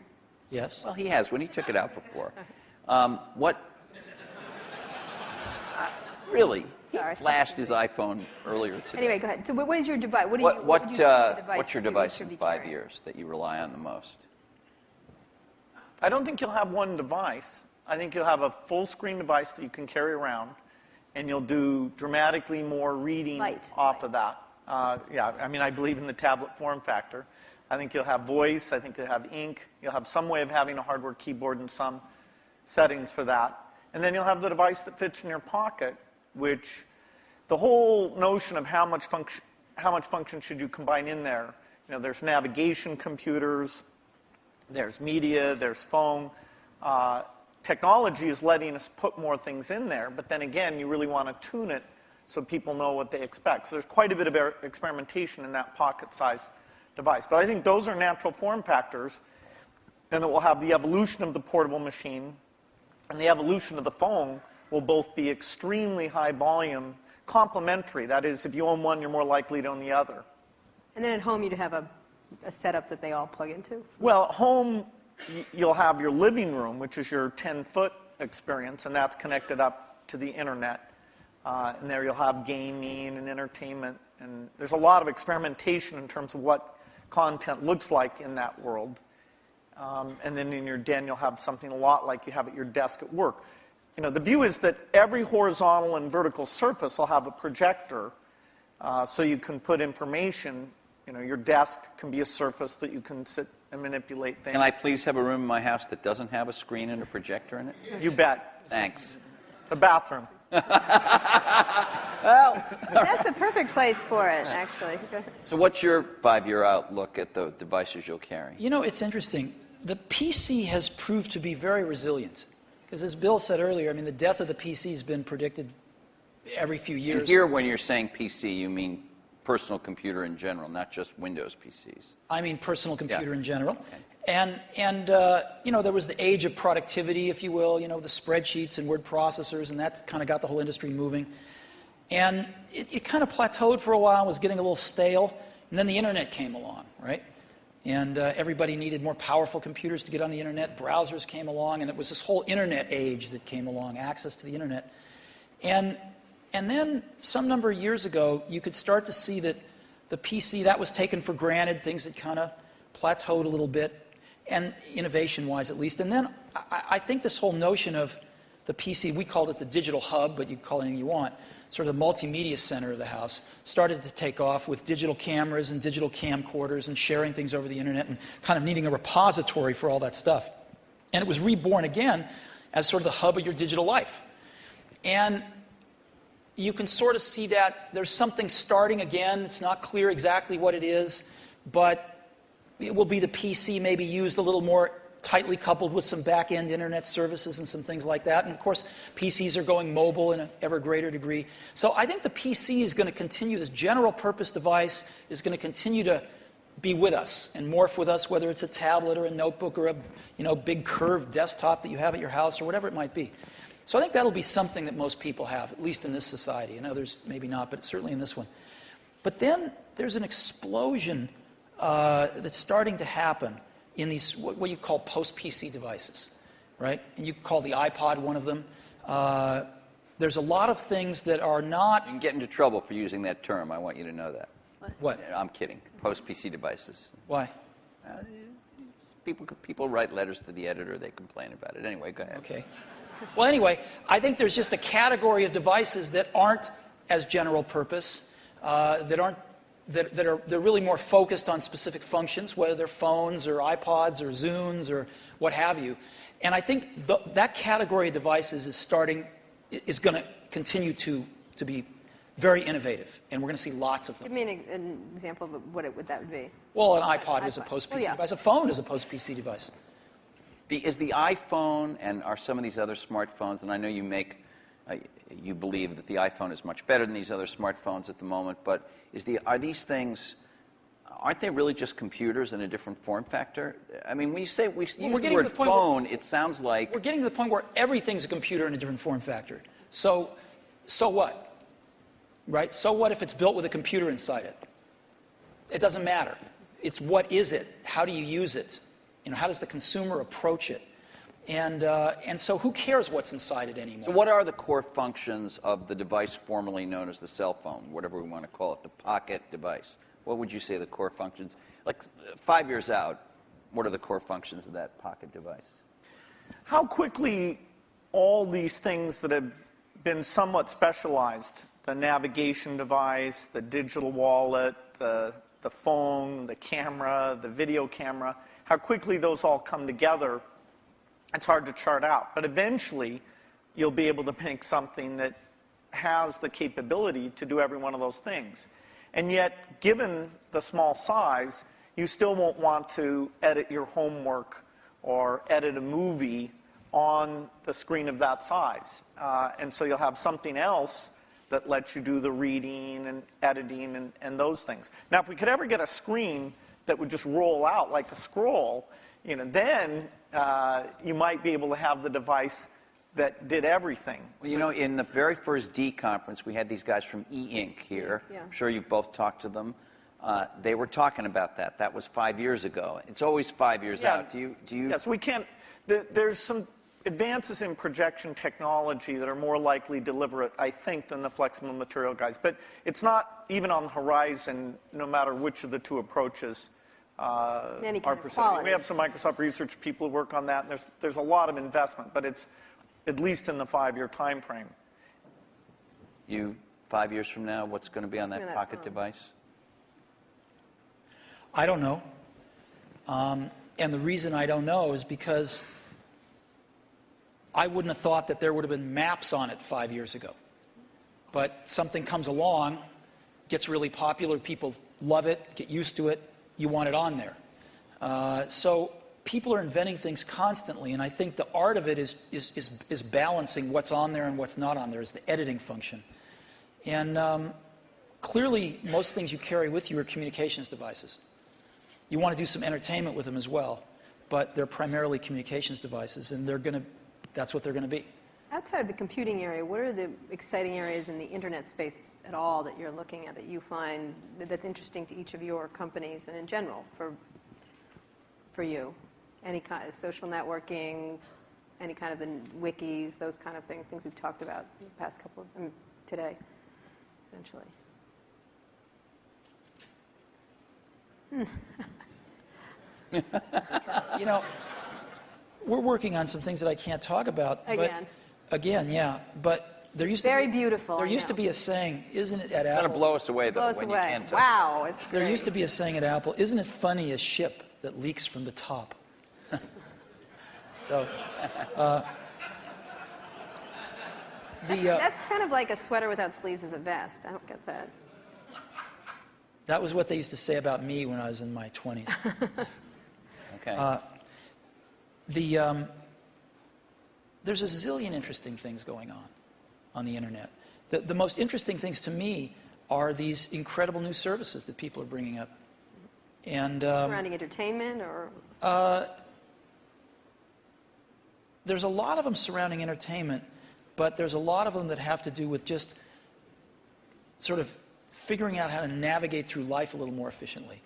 Yes. Well, he has when he took it out before. Really? He Sorry. flashed his iPhone earlier today. Anyway, go ahead. So what is your device? What would you say the device What's your that people device should in be 5 carrying? years that you rely on the most? I don't think you'll have one device. I think you'll have a full-screen device that you can carry around, and you'll do dramatically more reading off of that. Yeah, I mean, I believe in the tablet form factor. I think you'll have voice. I think you'll have ink. You'll have some way of having a hardware keyboard and some settings for that. And then you'll have the device that fits in your pocket, which the whole notion of how much function should you combine in there. You know, there's navigation computers, there's media, there's phone. Technology is letting us put more things in there, but then again, you really want to tune it so people know what they expect. So there's quite a bit of experimentation in that pocket-sized device. But I think those are natural form factors, and it will have the evolution of the portable machine and the evolution of the phone will both be extremely high volume, complementary. That is, if you own one, you're more likely to own the other. And then at home, you'd have a setup that they all plug into? Well, at home, you'll have your living room, which is your 10-foot experience, and that's connected up to the internet. And there you'll have gaming and entertainment. And there's a lot of experimentation in terms of what content looks like in that world. And then in your den, you'll have something a lot like you have at your desk at work. You know, the view is that every horizontal and vertical surface will have a projector, so you can put information. You know, your desk can be a surface that you can sit and manipulate things. Can I please have a room in my house that doesn't have a screen and a projector in it? You bet. Thanks. The bathroom. Well, That's the perfect place for it, actually. so what's your 5-year outlook at the devices you'll carry? You know, it's interesting. The PC has proved to be very resilient. Because as Bill said earlier, I mean, the death of the PC has been predicted every few years. And here, when you're saying PC, you mean personal computer in general, not just Windows PCs. I mean personal computer Yeah. in general. Okay. And you know, there was the age of productivity, if you will, you know, the spreadsheets and word processors, and that kind of got the whole industry moving. And it kind of plateaued for a while, was getting a little stale, and then the internet came along, right? And everybody needed more powerful computers to get on the internet. Browsers came along, and it was this whole internet age that came along, access to the internet. And then some number of years ago, you could start to see that the PC, that was taken for granted. Things had kind of plateaued a little bit, and innovation-wise at least. And then I think this whole notion of the PC, we called it the digital hub, but you can call it anything you want, sort of the multimedia center of the house, started to take off with digital cameras and digital camcorders and sharing things over the internet and kind of needing a repository for all that stuff. And it was reborn again as sort of the hub of your digital life. And you can sort of see that there's something starting again. It's not clear exactly what it is, but it will be the PC maybe used a little more tightly coupled with some back-end internet services and some things like that. And of course, PCs are going mobile in an ever greater degree. So I think the PC is going to continue, this general purpose device is going to continue to be with us and morph with us, whether it's a tablet or a notebook or a big curved desktop that you have at your house or whatever it might be. So I think that'll be something that most people have, at least in this society. In others, maybe not, but certainly in this one. But then there's an explosion that's starting to happen in these, what you call post-PC devices, right? And you call the iPod one of them. There's a lot of things that are not... You can get into trouble for using that term. I want you to know that. What? I'm kidding. Post-PC devices. Why? People write letters to the editor. They complain about it. Anyway, go ahead. Okay. Well, anyway, I think there's just a category of devices that aren't as general purpose, they're really more focused on specific functions, whether they're phones or iPods or Zunes or what have you. And I think that category of devices is going to continue to be very innovative, and we're going to see lots of them. Give me an example of what that would be. Well, an iPod is a post-PC yeah. device. A phone is a post-PC device. Is the iPhone and are some of these other smartphones, and I know you believe that the iPhone is much better than these other smartphones at the moment, but are these things, aren't they really just computers in a different form factor? I mean, when you say we use the word phone, it sounds like... We're getting to the point where everything's a computer in a different form factor. So what? Right? So what if it's built with a computer inside it? It doesn't matter. It's what is it? How do you use it? How does the consumer approach it? And so who cares what's inside it anymore? So what are the core functions of the device formerly known as the cell phone, whatever we want to call it, the pocket device? What would you say the core functions? Like 5 years out, what are the core functions of that pocket device? How quickly all these things that have been somewhat specialized, the navigation device, the digital wallet, the phone, the camera, the video camera, how quickly those all come together, it's hard to chart out. But eventually, you'll be able to make something that has the capability to do every one of those things. And yet, given the small size, you still won't want to edit your homework or edit a movie on the screen of that size. And so you'll have something else that lets you do the reading and editing and those things. Now, if we could ever get a screen that would just roll out like a scroll, then you might be able to have the device that did everything. Well, in the very first D conference, we had these guys from E-Ink here. Yeah. I'm sure you've both talked to them. They were talking about that. That was 5 years ago. It's always 5 years out. Do you? Yes, we can't. There's some advances in projection technology that are more likely to deliver it, I think, than the flexible material guys. But it's not even on the horizon, no matter which of the two approaches are pursued. We have some Microsoft research people who work on that, and there's a lot of investment, but it's at least in the 5-year time frame. 5 years from now, what's going to be on that pocket device? I don't know. And the reason I don't know is because I wouldn't have thought that there would have been maps on it 5 years ago. But something comes along, gets really popular, people love it, get used to it, you want it on there. So people are inventing things constantly, and I think the art of it is balancing what's on there and what's not on there, is the editing function. And clearly, most things you carry with you are communications devices. You want to do some entertainment with them as well, but they're primarily communications devices, and that's what they're going to be. Outside of the computing area, what are the exciting areas in the internet space at all that you're looking at that you find that's interesting to each of your companies and in general for you? Any kind of social networking, any kind of the wikis, those kind of things we've talked about in the past today, essentially. We're working on some things that I can't talk about. Again, yeah. But there used very beautiful. There used to be a saying, isn't it, at Apple? It's going to blow us away, though, blow us when away. you can't talk. Wow, it's great. There used to be a saying at Apple, isn't it funny, a ship that leaks from the top? So, that's kind of like a sweater without sleeves is a vest. I don't get that. That was what they used to say about me when I was in my 20s. Okay. There's a zillion interesting things going on the internet. The most interesting things to me are these incredible new services that people are bringing up. And Surrounding entertainment, or there's a lot of them surrounding entertainment, but there's a lot of them that have to do with just sort of figuring out how to navigate through life a little more efficiently.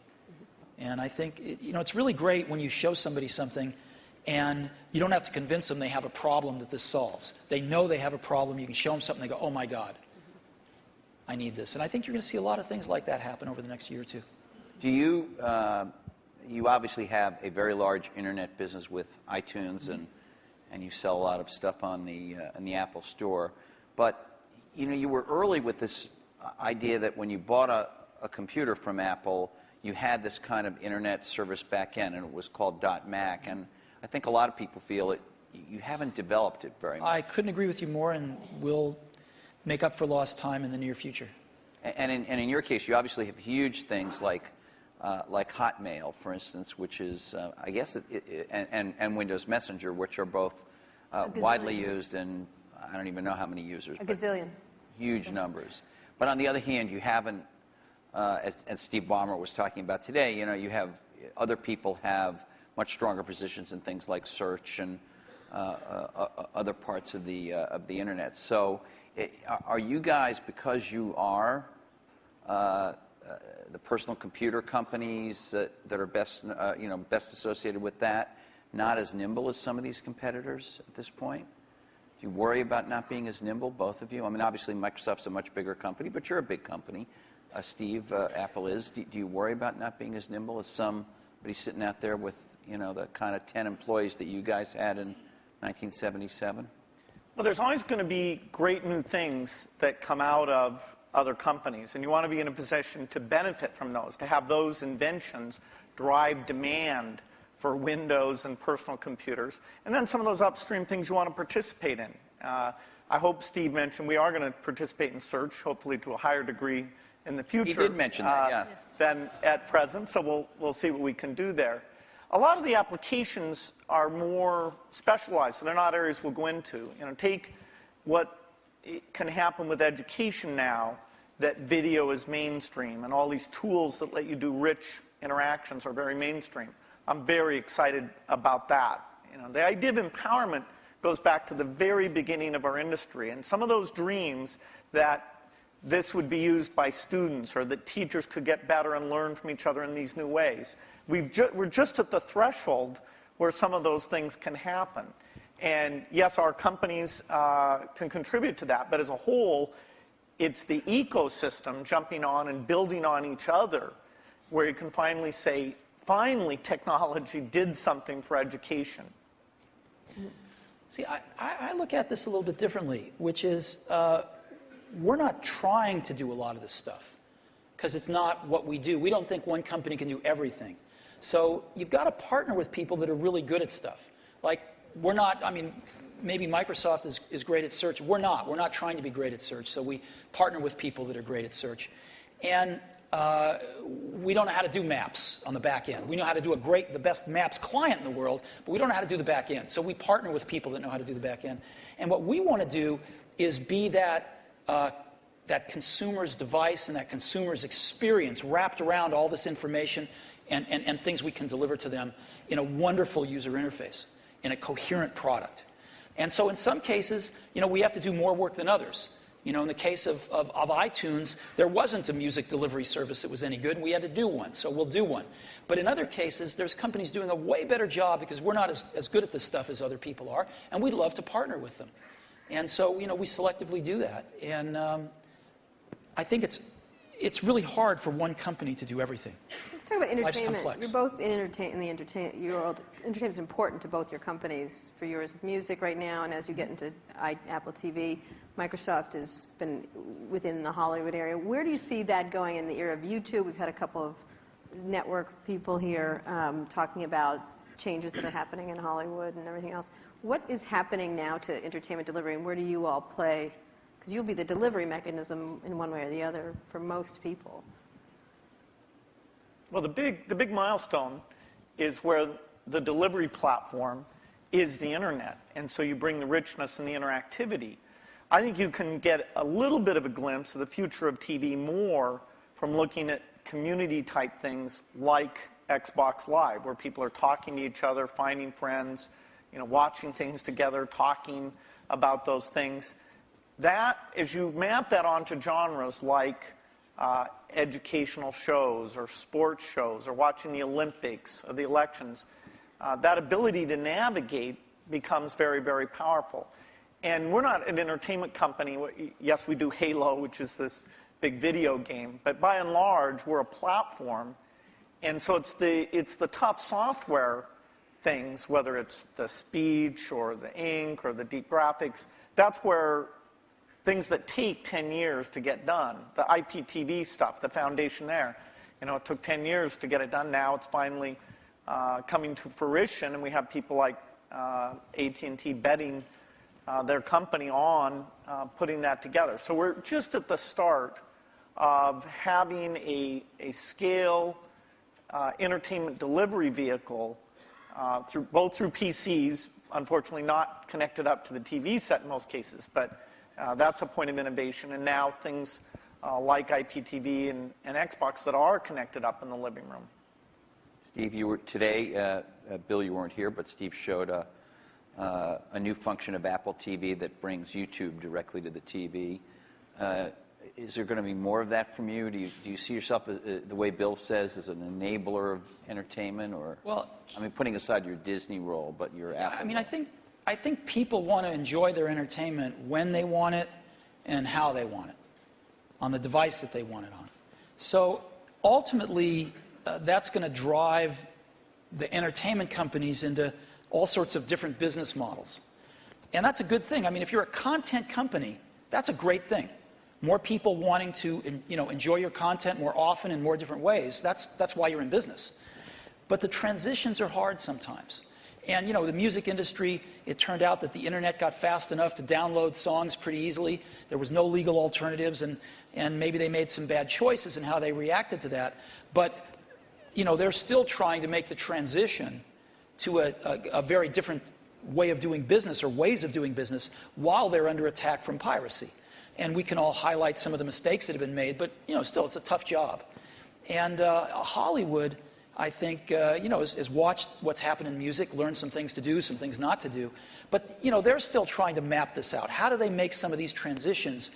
And I think, it's really great when you show somebody something and you don't have to convince them they have a problem that this solves. They know they have a problem. You can show them something, they go, oh my God, I need this. And I think you're going to see a lot of things like that happen over the next year or two. Do you, you obviously have a very large internet business with iTunes, and you sell a lot of stuff on the Apple Store. But, you were early with this idea that when you bought a computer from Apple, you had this kind of internet service back end, and it was called .Mac. And I think a lot of people feel you haven't developed it very much. I couldn't agree with you more, and we'll make up for lost time in the near future. And in your case, you obviously have huge things like Hotmail, for instance, which is, I guess, and Windows Messenger, which are both widely used, and I don't even know how many users. a gazillion. Huge numbers. But on the other hand, you haven't, as Steve Ballmer was talking about today, you have other people have much stronger positions in things like search and other parts of the internet. So, are you guys, because you are the personal computer companies that are best associated with that, not as nimble as some of these competitors at this point? Do you worry about not being as nimble, both of you? I mean, obviously, Microsoft's a much bigger company, but you're a big company. Steve, Apple is. Do you worry about not being as nimble as somebody sitting out there with, the kind of 10 employees that you guys had in 1977? Well, there's always going to be great new things that come out of other companies, and you want to be in a position to benefit from those, to have those inventions drive demand for Windows and personal computers, and then some of those upstream things you want to participate in. I hope Steve mentioned we are going to participate in search, hopefully to a higher degree in the future. He did mention that, yeah. Than at present, so we'll see what we can do there. A lot of the applications are more specialized, so they're not areas we'll go into. Take what can happen with education now, that video is mainstream, and all these tools that let you do rich interactions are very mainstream. I'm very excited about that. The idea of empowerment goes back to the very beginning of our industry, and some of those dreams that this would be used by students or that teachers could get better and learn from each other in these new ways. We're just at the threshold where some of those things can happen. And yes, our companies can contribute to that, but as a whole, it's the ecosystem jumping on and building on each other where you can finally say, finally, technology did something for education. See, I look at this a little bit differently, which is we're not trying to do a lot of this stuff because it's not what we do. We don't think one company can do everything. So you've got to partner with people that are really good at stuff. Like, we're not, maybe Microsoft is great at search. We're not. We're not trying to be great at search. So we partner with people that are great at search. And we don't know how to do maps on the back end. We know how to do the best maps client in the world, but we don't know how to do the back end. So we partner with people that know how to do the back end. And what we want to do is be that consumer's device and that consumer's experience wrapped around all this information and things we can deliver to them in a wonderful user interface, in a coherent product. And so in some cases, we have to do more work than others. In the case of iTunes, there wasn't a music delivery service that was any good, and we had to do one, so we'll do one. But in other cases, there's companies doing a way better job because we're not as good at this stuff as other people are, and we'd love to partner with them. And so, we selectively do that. And I think it's really hard for one company to do everything. Let's talk about Life's entertainment. complex. You're both in the entertainment world. Entertainment is important to both your companies. For yours, music right now, and as you get into Apple TV, Microsoft has been within the Hollywood area. Where do you see that going in the era of YouTube? We've had a couple of network people here talking about changes that are happening in Hollywood and everything else. What is happening now to entertainment delivery, and where do you all play? Because you'll be the delivery mechanism in one way or the other for most people. Well, the big milestone is where the delivery platform is the internet, and so you bring the richness and the interactivity. I think you can get a little bit of a glimpse of the future of TV more from looking at community type things like Xbox Live, where people are talking to each other, finding friends, watching things together, talking about those things. That, as you map that onto genres like educational shows or sports shows or watching the Olympics or the elections, that ability to navigate becomes very, very powerful. And we're not an entertainment company. Yes, we do Halo, which is this big video game, but by and large, we're a platform. And so it's the tough software things, whether it's the speech or the ink or the deep graphics, that's where things that take 10 years to get done, the IPTV stuff, the foundation there, it took 10 years to get it done. Now it's finally coming to fruition, and we have people like AT&T betting their company on putting that together. So we're just at the start of having a scale entertainment delivery vehicle both through PCs, unfortunately not connected up to the TV set in most cases, but that's a point of innovation. And now things like IPTV and Xbox that are connected up in the living room. Steve, you were today, Bill, you weren't here, but Steve showed a new function of Apple TV that brings YouTube directly to the TV. Is there going to be more of that from you? Do you see yourself, the way Bill says, as an enabler of entertainment? Or, well, I mean, putting aside your Disney role, but your Apple I mean, role. I think people want to enjoy their entertainment when they want it and how they want it, on the device that they want it on. So ultimately, that's going to drive the entertainment companies into all sorts of different business models. And that's a good thing. I mean, if you're a content company, that's a great thing. More people wanting to enjoy your content more often in more different ways, that's why you're in business. But the transitions are hard sometimes. And the music industry, it turned out that the internet got fast enough to download songs pretty easily. There was no legal alternatives, and maybe they made some bad choices in how they reacted to that. But they're still trying to make the transition to a very different way of doing business or ways of doing business while they're under attack from piracy. And we can all highlight some of the mistakes that have been made, but still it's a tough job. And Hollywood, I think, has watched what's happened in music, learned some things to do, some things not to do. But they're still trying to map this out. How do they make some of these transitions,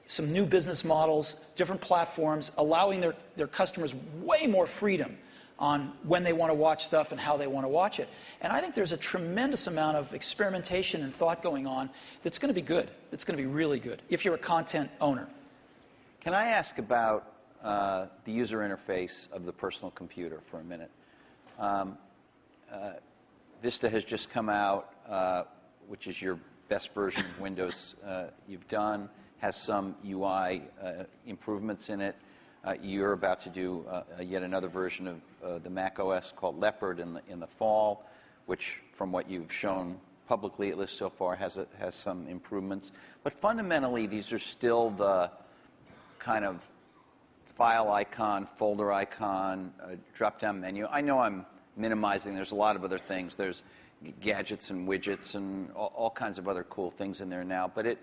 some new business models, different platforms, allowing their customers way more freedom on when they want to watch stuff and how they want to watch it. And I think there's a tremendous amount of experimentation and thought going on that's going to be good. That's going to be really good if you're a content owner. Can I ask about the user interface of the personal computer for a minute? Vista has just come out, which is your best version of Windows you've done, has some UI improvements in it. You're about to do yet another version of the Mac OS called Leopard in the fall, which, from what you've shown publicly, at least so far, has some improvements. But fundamentally, these are still the kind of file icon, folder icon, drop-down menu. I know I'm minimizing. There's a lot of other things. There's gadgets and widgets and all kinds of other cool things in there now. But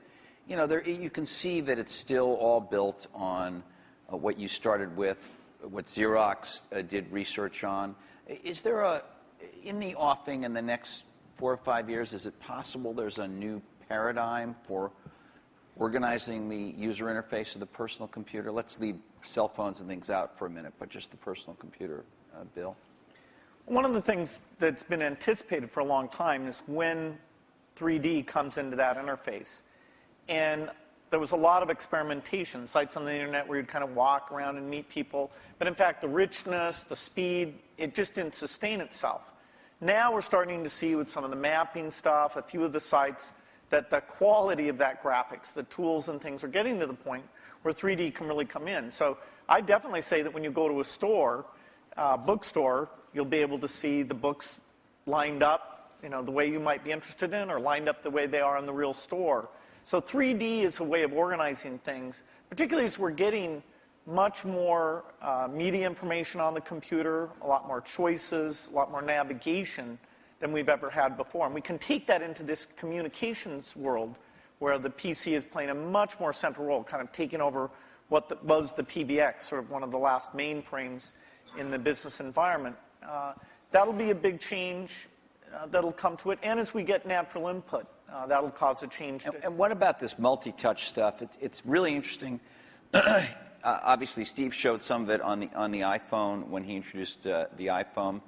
you can see that it's still all built on what you started with, what Xerox did research on. Is there in the offing in the next 4 or 5 years, is it possible there's a new paradigm for organizing the user interface of the personal computer? Let's leave cell phones and things out for a minute, but just the personal computer, Bill. One of the things that's been anticipated for a long time is when 3D comes into that interface. And there was a lot of experimentation, sites on the internet where you'd kind of walk around and meet people. But in fact, the richness, the speed, it just didn't sustain itself. Now we're starting to see with some of the mapping stuff, a few of the sites, that the quality of that graphics, the tools and things are getting to the point where 3D can really come in. So I definitely say that when you go to a store, bookstore, you'll be able to see the books lined up, the way you might be interested in, or lined up the way they are in the real store. So 3D is a way of organizing things, particularly as we're getting much more media information on the computer, a lot more choices, a lot more navigation than we've ever had before. And we can take that into this communications world where the PC is playing a much more central role, kind of taking over was the PBX, sort of one of the last mainframes in the business environment. That'll be a big change that'll come to it. And as we get natural input, that'll cause a change. And what about this multi-touch stuff? It's really interesting. Obviously, Steve showed some of it on the iPhone when he introduced the iPhone.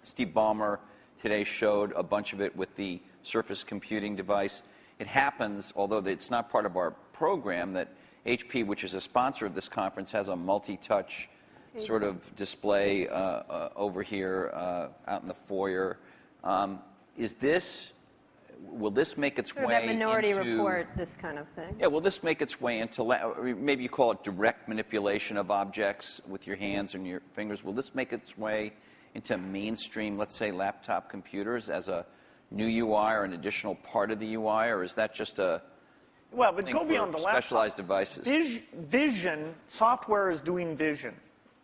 Steve Ballmer today showed a bunch of it with the Surface computing device. It happens, although it's not part of our program, that HP, which is a sponsor of this conference, has a multi-touch sort of display over here out in the foyer. Will this make its sort way of that Minority into, Report, this kind of thing? Yeah, will this make its way into, maybe you call it direct manipulation of objects with your hands and your fingers. Will this make its way into mainstream, let's say, laptop computers as a new UI or an additional part of the UI, or is that just a well, but thing go beyond for the laptop. specialized devices? Vision, software is doing vision.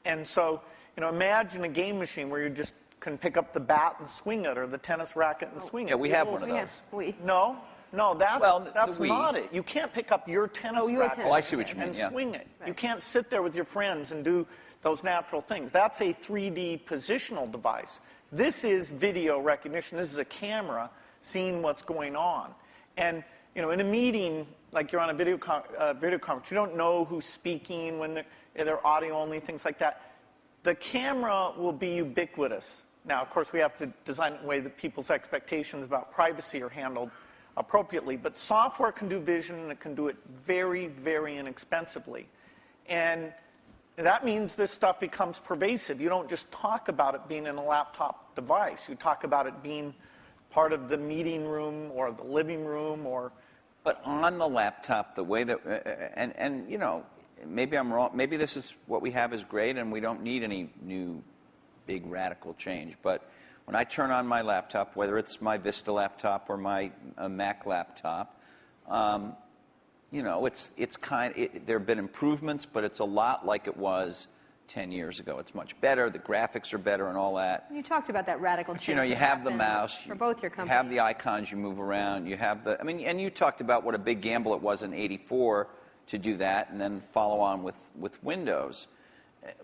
And so, imagine a game machine where you just can pick up the bat and swing it, or the tennis racket and swing it. Yeah, we have one of those. Yeah, No, that's, Well, that's the Wii. not it. You can't pick up your tennis your racket tennis Oh, I see what you mean, and yeah. swing it. Right. You can't sit there with your friends and do those natural things. That's a 3D positional device. This is video recognition. This is a camera seeing what's going on. And, in a meeting, like you're on a video conference, you don't know who's speaking when they're audio only, things like that. The camera will be ubiquitous. Now, of course, we have to design it in a way that people's expectations about privacy are handled appropriately. But software can do vision, and it can do it very, very inexpensively. And that means this stuff becomes pervasive. You don't just talk about it being in a laptop device. You talk about it being part of the meeting room or the living room or... But on the laptop, the way that, maybe I'm wrong. Maybe this is what we have is great, and we don't need any new big radical change. But when I turn on my laptop, whether it's my Vista laptop or my Mac laptop, it's there have been improvements, but it's a lot like it was 10 years ago. It's much better. The graphics are better and all that. You talked about that radical change. You that have the happened mouse. for both your companies. You have the icons you move around. You have and you talked about what a big gamble it was in '84 to do that and then follow on with Windows.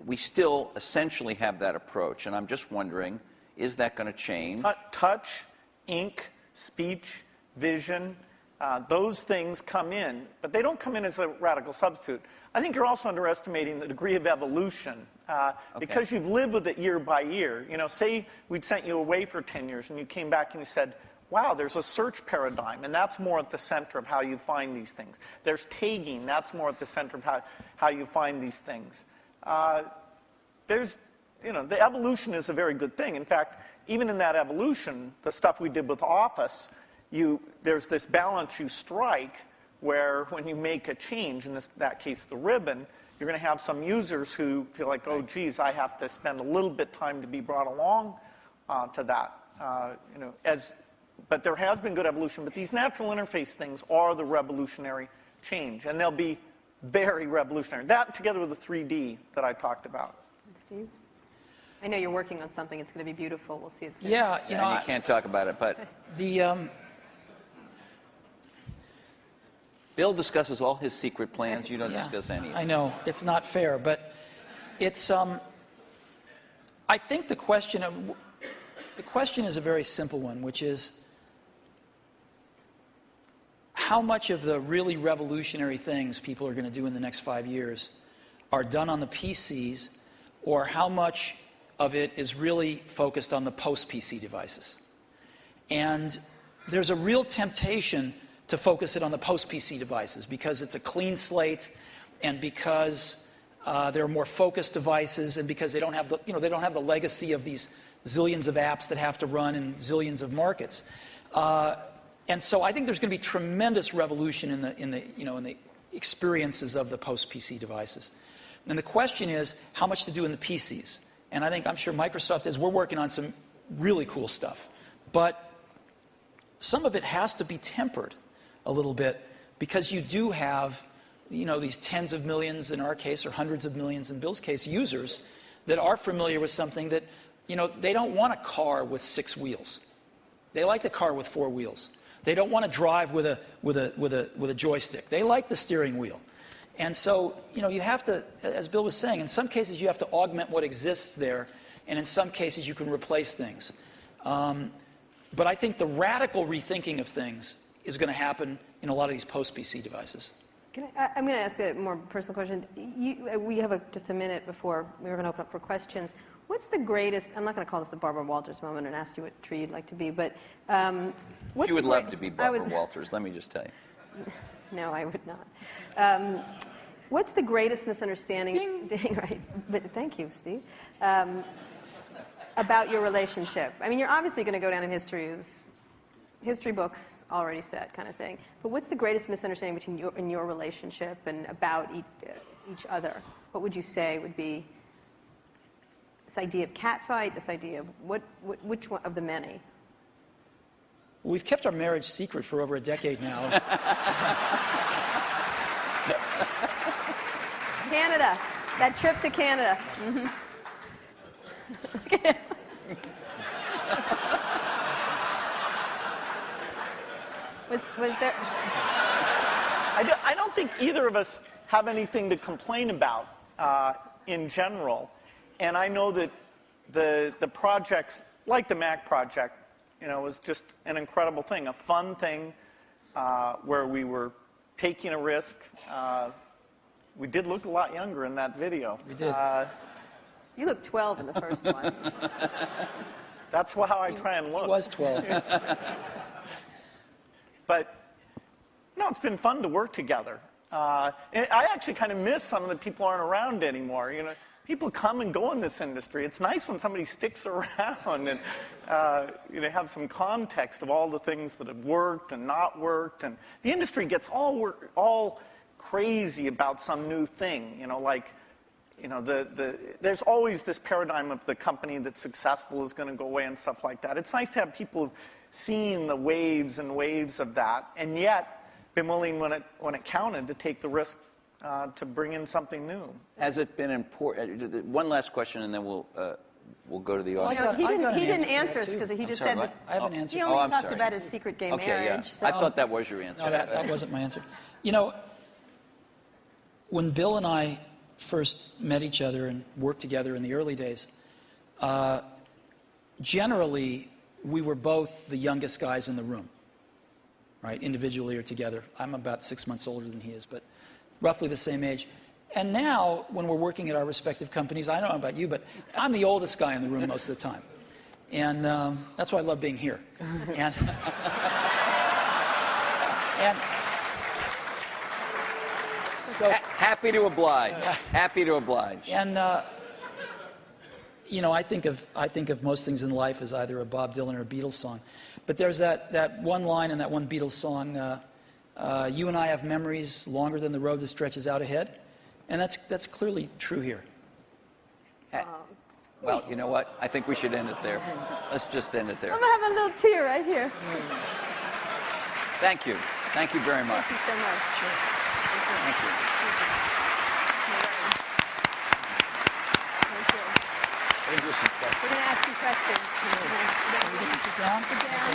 We still essentially have that approach, and I'm just wondering, is that going to change? Touch, ink, speech, vision, those things come in, but they don't come in as a radical substitute. I think you're also underestimating the degree of evolution because you've lived with it year by year. Say we'd sent you away for 10 years and you came back and you said, wow, there's a search paradigm, and that's more at the center of how you find these things. There's tagging, that's more at the center of how you find these things. The evolution is a very good thing. In fact, even in that evolution, the stuff we did with Office, there's this balance you strike where when you make a change, in that case the ribbon, you're going to have some users who feel like, oh, geez, I have to spend a little bit time to be brought along to that. But there has been good evolution. But these natural interface things are the revolutionary change, and they'll be very revolutionary. That together with the 3D that I talked about. Steve? I know you're working on something. It's going to be beautiful. We'll see it soon. Yeah, And you can't talk about it, but Bill discusses all his secret plans. You don't discuss any of I them. know, it's not fair, but it's, I think the question is a very simple one, which is, how much of the really revolutionary things people are going to do in the next 5 years are done on the PCs, or how much of it is really focused on the post-PC devices? And there's a real temptation to focus it on the post-PC devices because it's a clean slate, and because there are more focused devices, and because they don't have the legacy of these zillions of apps that have to run in zillions of markets. And so I think there's going to be tremendous revolution in the experiences of the post-PC devices. And the question is how much to do in the PCs. And I'm sure Microsoft is. We're working on some really cool stuff, but some of it has to be tempered a little bit because you do have, these tens of millions in our case, or hundreds of millions in Bill's case, users that are familiar with something that, they don't want a car with 6 wheels. They like the car with 4 wheels. They don't want to drive with a joystick. They like the steering wheel. And so, you have to, as Bill was saying, in some cases you have to augment what exists there, and in some cases you can replace things. But I think the radical rethinking of things is going to happen in a lot of these post-PC devices. I'm going to ask a more personal question. We have just a minute before we're going to open up for questions. What's the greatest, I'm not going to call this the Barbara Walters moment and ask you what tree you'd like to be, but what's You would the love to be Barbara would, Walters, let me just tell you. No, I would not. What's the greatest misunderstanding? Ding, right. But thank you, Steve. About your relationship. I mean, you're obviously going to go down in history as history books already said kind of thing. But what's the greatest misunderstanding between you and your relationship and about each other? What would you say would be this idea of catfight, this idea of which one of the many? We've kept our marriage secret for over a decade now. Canada. That trip to Canada. Mm-hmm. Was there? I don't think either of us have anything to complain about in general. And I know that the projects, like the Mac project, was just an incredible thing, a fun thing where we were taking a risk. We did look a lot younger in that video. We did. You looked 12 in the first one. That's how I try and look. He was 12. But, it's been fun to work together. And I actually kind of miss some of the people aren't around anymore. People come and go in this industry. It's nice when somebody sticks around and have some context of all the things that have worked and not worked. And the industry gets all crazy about some new thing. There's always this paradigm of the company that's successful is going to go away and stuff like that. It's nice to have people seeing the waves and waves of that, and yet been willing when it counted to take the risk to bring in something new. Has it been important? One last question, and then we'll go to the audience. He didn't answer us because he just said this. I have an answer. He only talked about his secret gay marriage. Yeah. So. I thought that was your answer. No, that wasn't my answer. When Bill and I first met each other and worked together in the early days, generally we were both the youngest guys in the room, right? Individually or together. I'm about 6 months older than he is, but roughly the same age. And now, when we're working at our respective companies, I don't know about you, but I'm the oldest guy in the room most of the time. And that's why I love being here. And so, happy to oblige. Happy to oblige. And I think of most things in life as either a Bob Dylan or a Beatles song. But there's that one line in that one Beatles song, you and I have memories longer than the road that stretches out ahead. And that's clearly true here. Well, you know what? I think we should end it there. Let's just end it there. I'm having a little tear right here. Thank you. Thank you very much. Thank you so much. Sure. Thank you. We're going to ask you questions. Sit down. Sit down.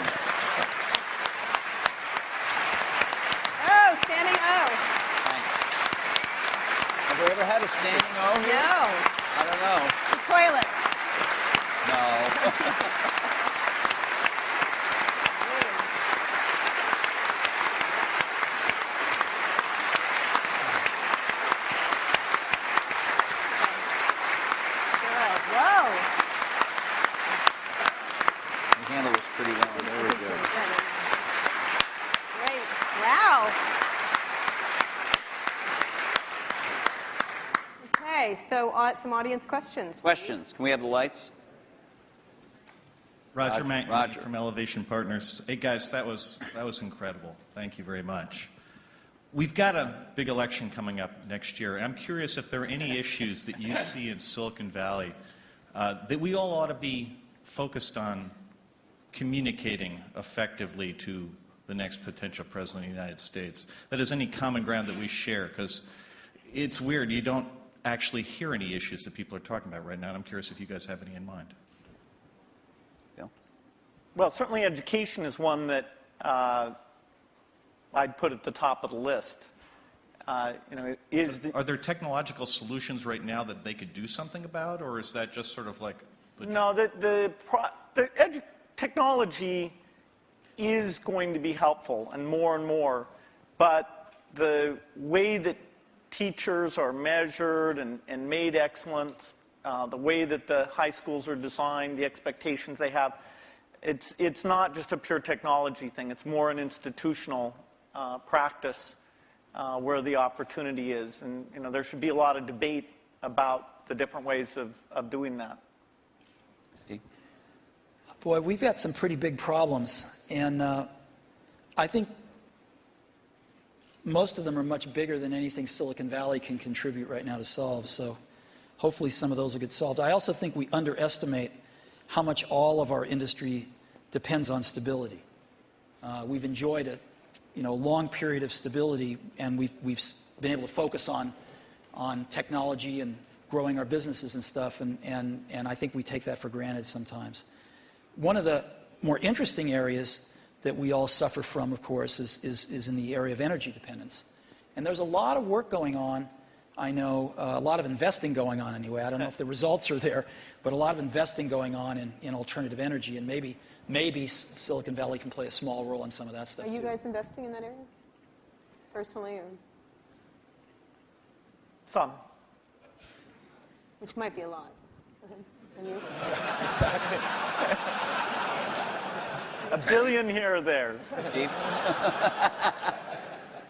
Oh, standing O. Thanks. Have we ever had a standing O here? No. I don't know. The toilet. No. Whoa. The handle was pretty long. There we go. Great. Wow. Okay, so some audience questions. Questions? Can we have the lights? Roger McNamee Roger. from Elevation Partners. Hey guys, that was incredible. Thank you very much. We've got a big election coming up next year. I'm curious if there are any issues that you see in Silicon Valley that we all ought to be focused on communicating effectively to the next potential president of the United States. That is, any common ground that we share, because it's weird. You don't actually hear any issues that people are talking about right now, and I'm curious if you guys have any in mind. Bill? Well, certainly education is one that I'd put at the top of the list. Is the, Are there technological solutions right now that they could do something about, or is that just sort of like the no, technology is going to be helpful and more, but the way that teachers are measured and made excellent, the way that the high schools are designed, the expectations they have, it's not just a pure technology thing. It's more an institutional practice where the opportunity is. And there should be a lot of debate about the different ways of doing that. Steve? Boy, we've got some pretty big problems, and I think most of them are much bigger than anything Silicon Valley can contribute right now to solve, so hopefully some of those will get solved. I also think we underestimate how much all of our industry depends on stability. We've enjoyed a long period of stability, and we've been able to focus on technology and growing our businesses and stuff, and I think we take that for granted sometimes. One of the more interesting areas that we all suffer from, of course, is in the area of energy dependence. And there's a lot of work going on, I know, a lot of investing going on anyway. I don't know if the results are there, but a lot of investing going on in alternative energy, and maybe Silicon Valley can play a small role in some of that stuff, Are you too. guys investing in that area? Personally, or Some. which might be a lot. And you? Exactly. $1 billion here or there. Steve?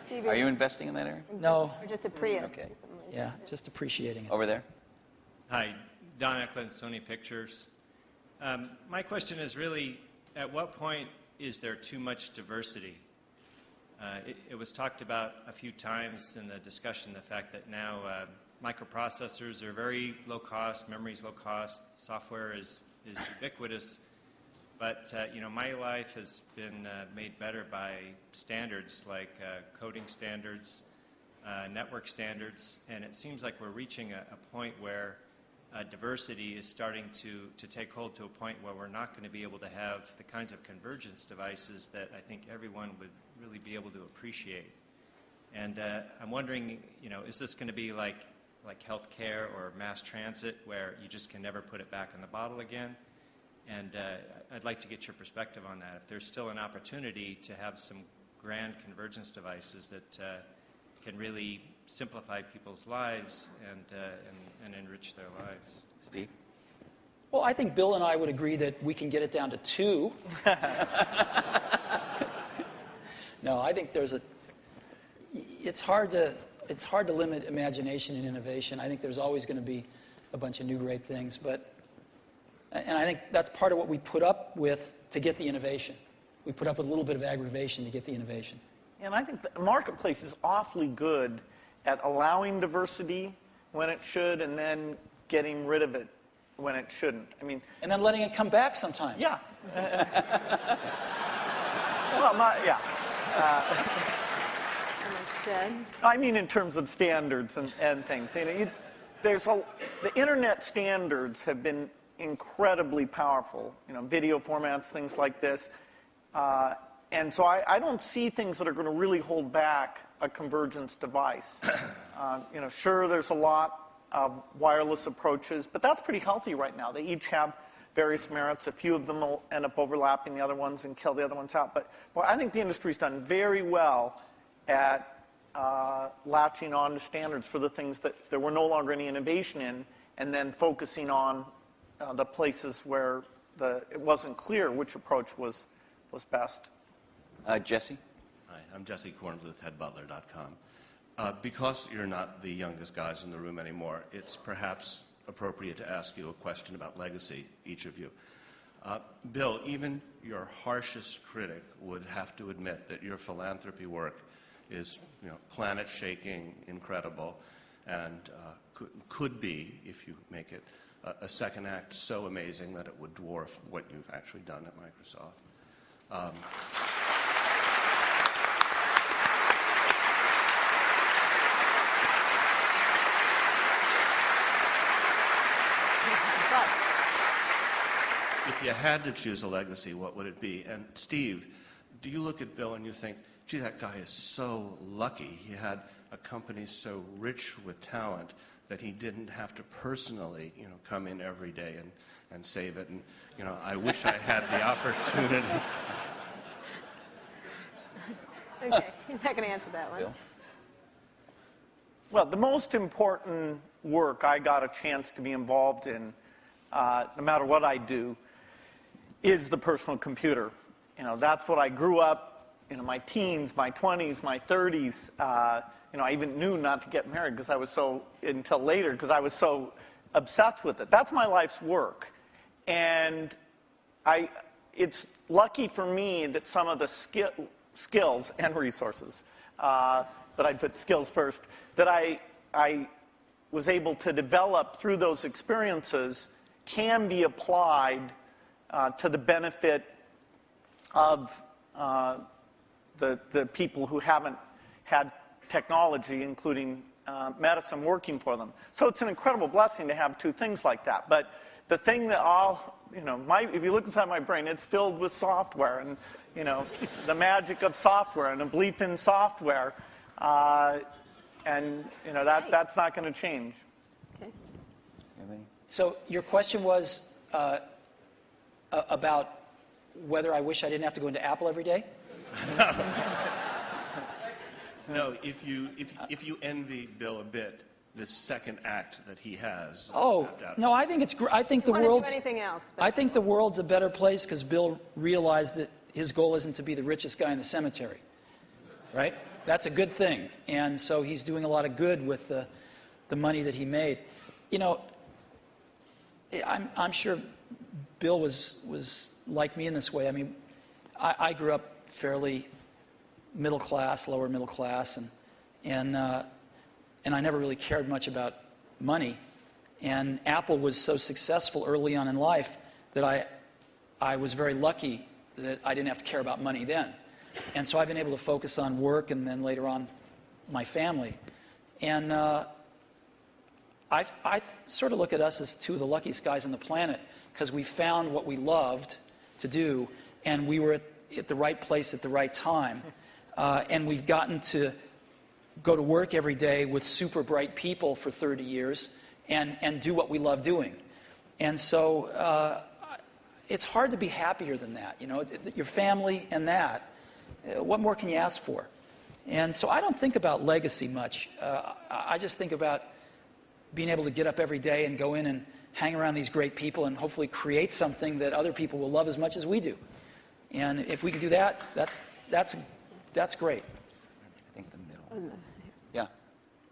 Steve, Are you investing in that area? No. Or just a Prius? Okay. Or something like Yeah, that? just appreciating it. Over there? Hi, Don Eklund, Sony Pictures. My question is really, at what point is there too much diversity? It was talked about a few times in the discussion, the fact that now microprocessors are very low cost, memory's low cost, software is ubiquitous. But my life has been made better by standards like coding standards, network standards, and it seems like we're reaching a point where diversity is starting to take hold to a point where we're not going to be able to have the kinds of convergence devices that I think everyone would really be able to appreciate. And I'm wondering, is this going to be like healthcare or mass transit, where you just can never put it back in the bottle again? And I'd like to get your perspective on that. If there's still an opportunity to have some grand convergence devices that can really simplify people's lives and enrich their lives. Steve? Well, I think Bill and I would agree that we can get it down to 2. No, I think it's hard to limit imagination and innovation. I think there's always going to be a bunch of new great things, and I think that's part of what we put up with to get the innovation. We put up with a little bit of aggravation to get the innovation. And I think the marketplace is awfully good at allowing diversity when it should and then getting rid of it when it shouldn't. I mean, And then letting it come back sometimes. yeah. Well, yeah. Jed? I mean in terms of standards and things. The internet standards have been incredibly powerful. Video formats, things like this. And so I don't see things that are going to really hold back a convergence device. Sure, there's a lot of wireless approaches, but that's pretty healthy right now. They each have various merits. A few of them will end up overlapping the other ones and kill the other ones out. But I think the industry's done very well at latching on to standards for the things that there were no longer any innovation in, and then focusing on the places where it wasn't clear which approach was best. Jesse? Hi, I'm Jesse Kornbluth, headbutler.com. Because you're not the youngest guys in the room anymore, it's perhaps appropriate to ask you a question about legacy, each of you. Bill, even your harshest critic would have to admit that your philanthropy work is planet-shaking, incredible, and could be, if you make it, a second act so amazing that it would dwarf what you've actually done at Microsoft. If you had to choose a legacy, what would it be? And Steve, do you look at Bill and you think, gee, that guy is so lucky. He had a company so rich with talent that he didn't have to personally, come in every day and save it. And, I wish I had the opportunity. Okay, he's not going to answer that one. Bill? Well, the most important work I got a chance to be involved in, no matter what I do, is the personal computer. That's what I grew up, my teens, my 20s, my 30s. I even knew not to get married until later because I was so obsessed with it. That's my life's work. And it's lucky for me that some of the skills and resources, but I'd put skills first, that I was able to develop through those experiences can be applied to the benefit of the people who haven't had technology, including medicine, working for them. So it's an incredible blessing to have two things like that. But the thing that if you look inside my brain, it's filled with software and, the magic of software and a belief in software. And, that's not going to change. Okay. So your question was about whether I wish I didn't have to go into Apple every day? No, if you envy Bill a bit, this second act that he has. Oh, no, I think it's I think the I don't want world's to do anything else. But I think the world's a better place because Bill realized that his goal isn't to be the richest guy in the cemetery, right? That's a good thing, and so he's doing a lot of good with the money that he made. I'm sure Bill was like me in this way. I mean, I grew up fairly middle class, lower middle class, and I never really cared much about money. And Apple was so successful early on in life that I was very lucky that I didn't have to care about money then. And so I've been able to focus on work and then later on my family. And I sort of look at us as two of the luckiest guys on the planet because we found what we loved to do and we were at the right place at the right time. And we've gotten to go to work every day with super bright people for 30 years and do what we love doing. And so it's hard to be happier than that. Your family and that. What more can you ask for? And so I don't think about legacy much. I just think about being able to get up every day and go in and hang around these great people and hopefully create something that other people will love as much as we do. And if we can do that, that's great. I think the middle. Yeah.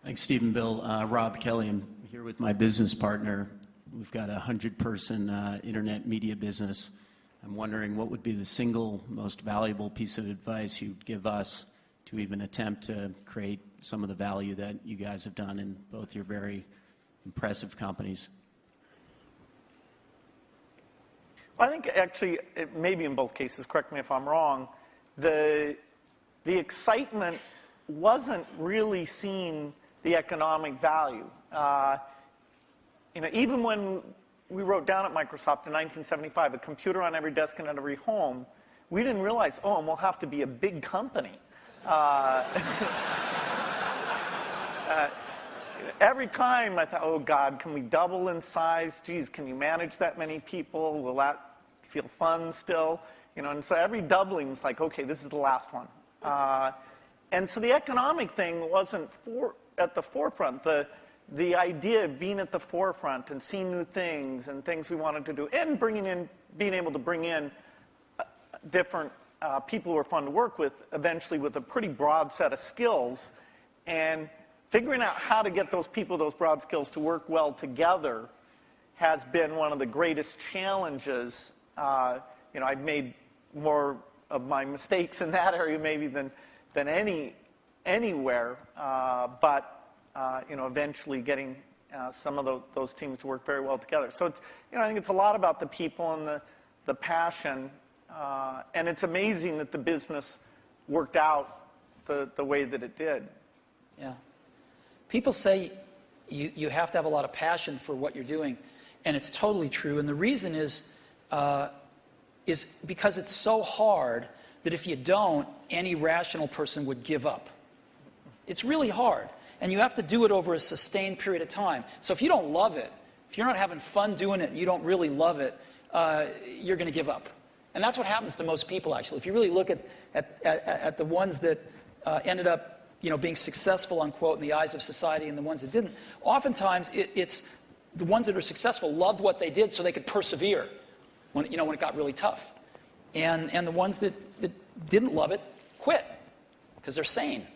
Thanks, Steve and Bill. Rob Kelly. I'm here with my business partner. We've got a 100-person internet media business. I'm wondering what would be the single most valuable piece of advice you'd give us to even attempt to create some of the value that you guys have done in both your very impressive companies. I think actually, maybe in both cases, correct me if I'm wrong, the excitement wasn't really seeing the economic value. Even when we wrote down at Microsoft in 1975, a computer on every desk and at every home, we didn't realize, and we'll have to be a big company. Every time I thought, oh God, can we double in size? Geez, can you manage that many people? Will that feel fun still? And so every doubling was like, okay, this is the last one. And so the economic thing wasn't at the forefront. The idea of being at the forefront and seeing new things and things we wanted to do, and being able to bring in different people who are fun to work with, eventually with a pretty broad set of skills, and figuring out how to get those people, those broad skills, to work well together has been one of the greatest challenges. I've made more of my mistakes in that area maybe than anywhere, but eventually getting some of those teams to work very well together. So it's, I think it's a lot about the people and the passion, and it's amazing that the business worked out the way that it did. Yeah. People say you have to have a lot of passion for what you're doing, and it's totally true. And the reason is because it's so hard that if you don't, any rational person would give up. It's really hard, and you have to do it over a sustained period of time. So if you don't love it, if you're not having fun doing it and you don't really love it, you're going to give up. And that's what happens to most people, actually. If you really look at the ones that ended up being successful, unquote, in the eyes of society and the ones that didn't, oftentimes it's the ones that are successful loved what they did so they could persevere when it got really tough. And the ones that didn't love it quit because they're sane,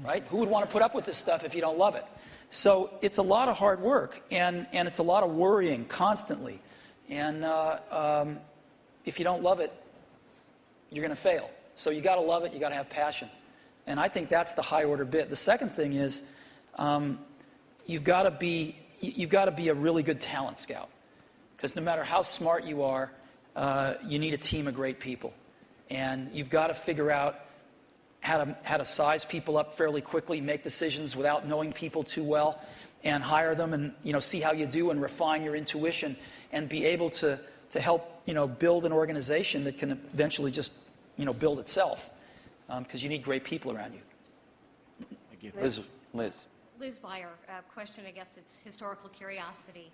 right? Who would want to put up with this stuff if you don't love it? So it's a lot of hard work, and it's a lot of worrying constantly. And if you don't love it, you're going to fail. So you got to love it. You got to have passion. And I think that's the high order bit. The second thing is you've got to be a really good talent scout, because no matter how smart you are, you need a team of great people, and you've got to figure out how to size people up fairly quickly, make decisions without knowing people too well, and hire them, and see how you do, and refine your intuition, and be able to help build an organization that can eventually just build itself, because you need great people around you. Thank you. Liz. Liz Beyer, question, I guess it's historical curiosity.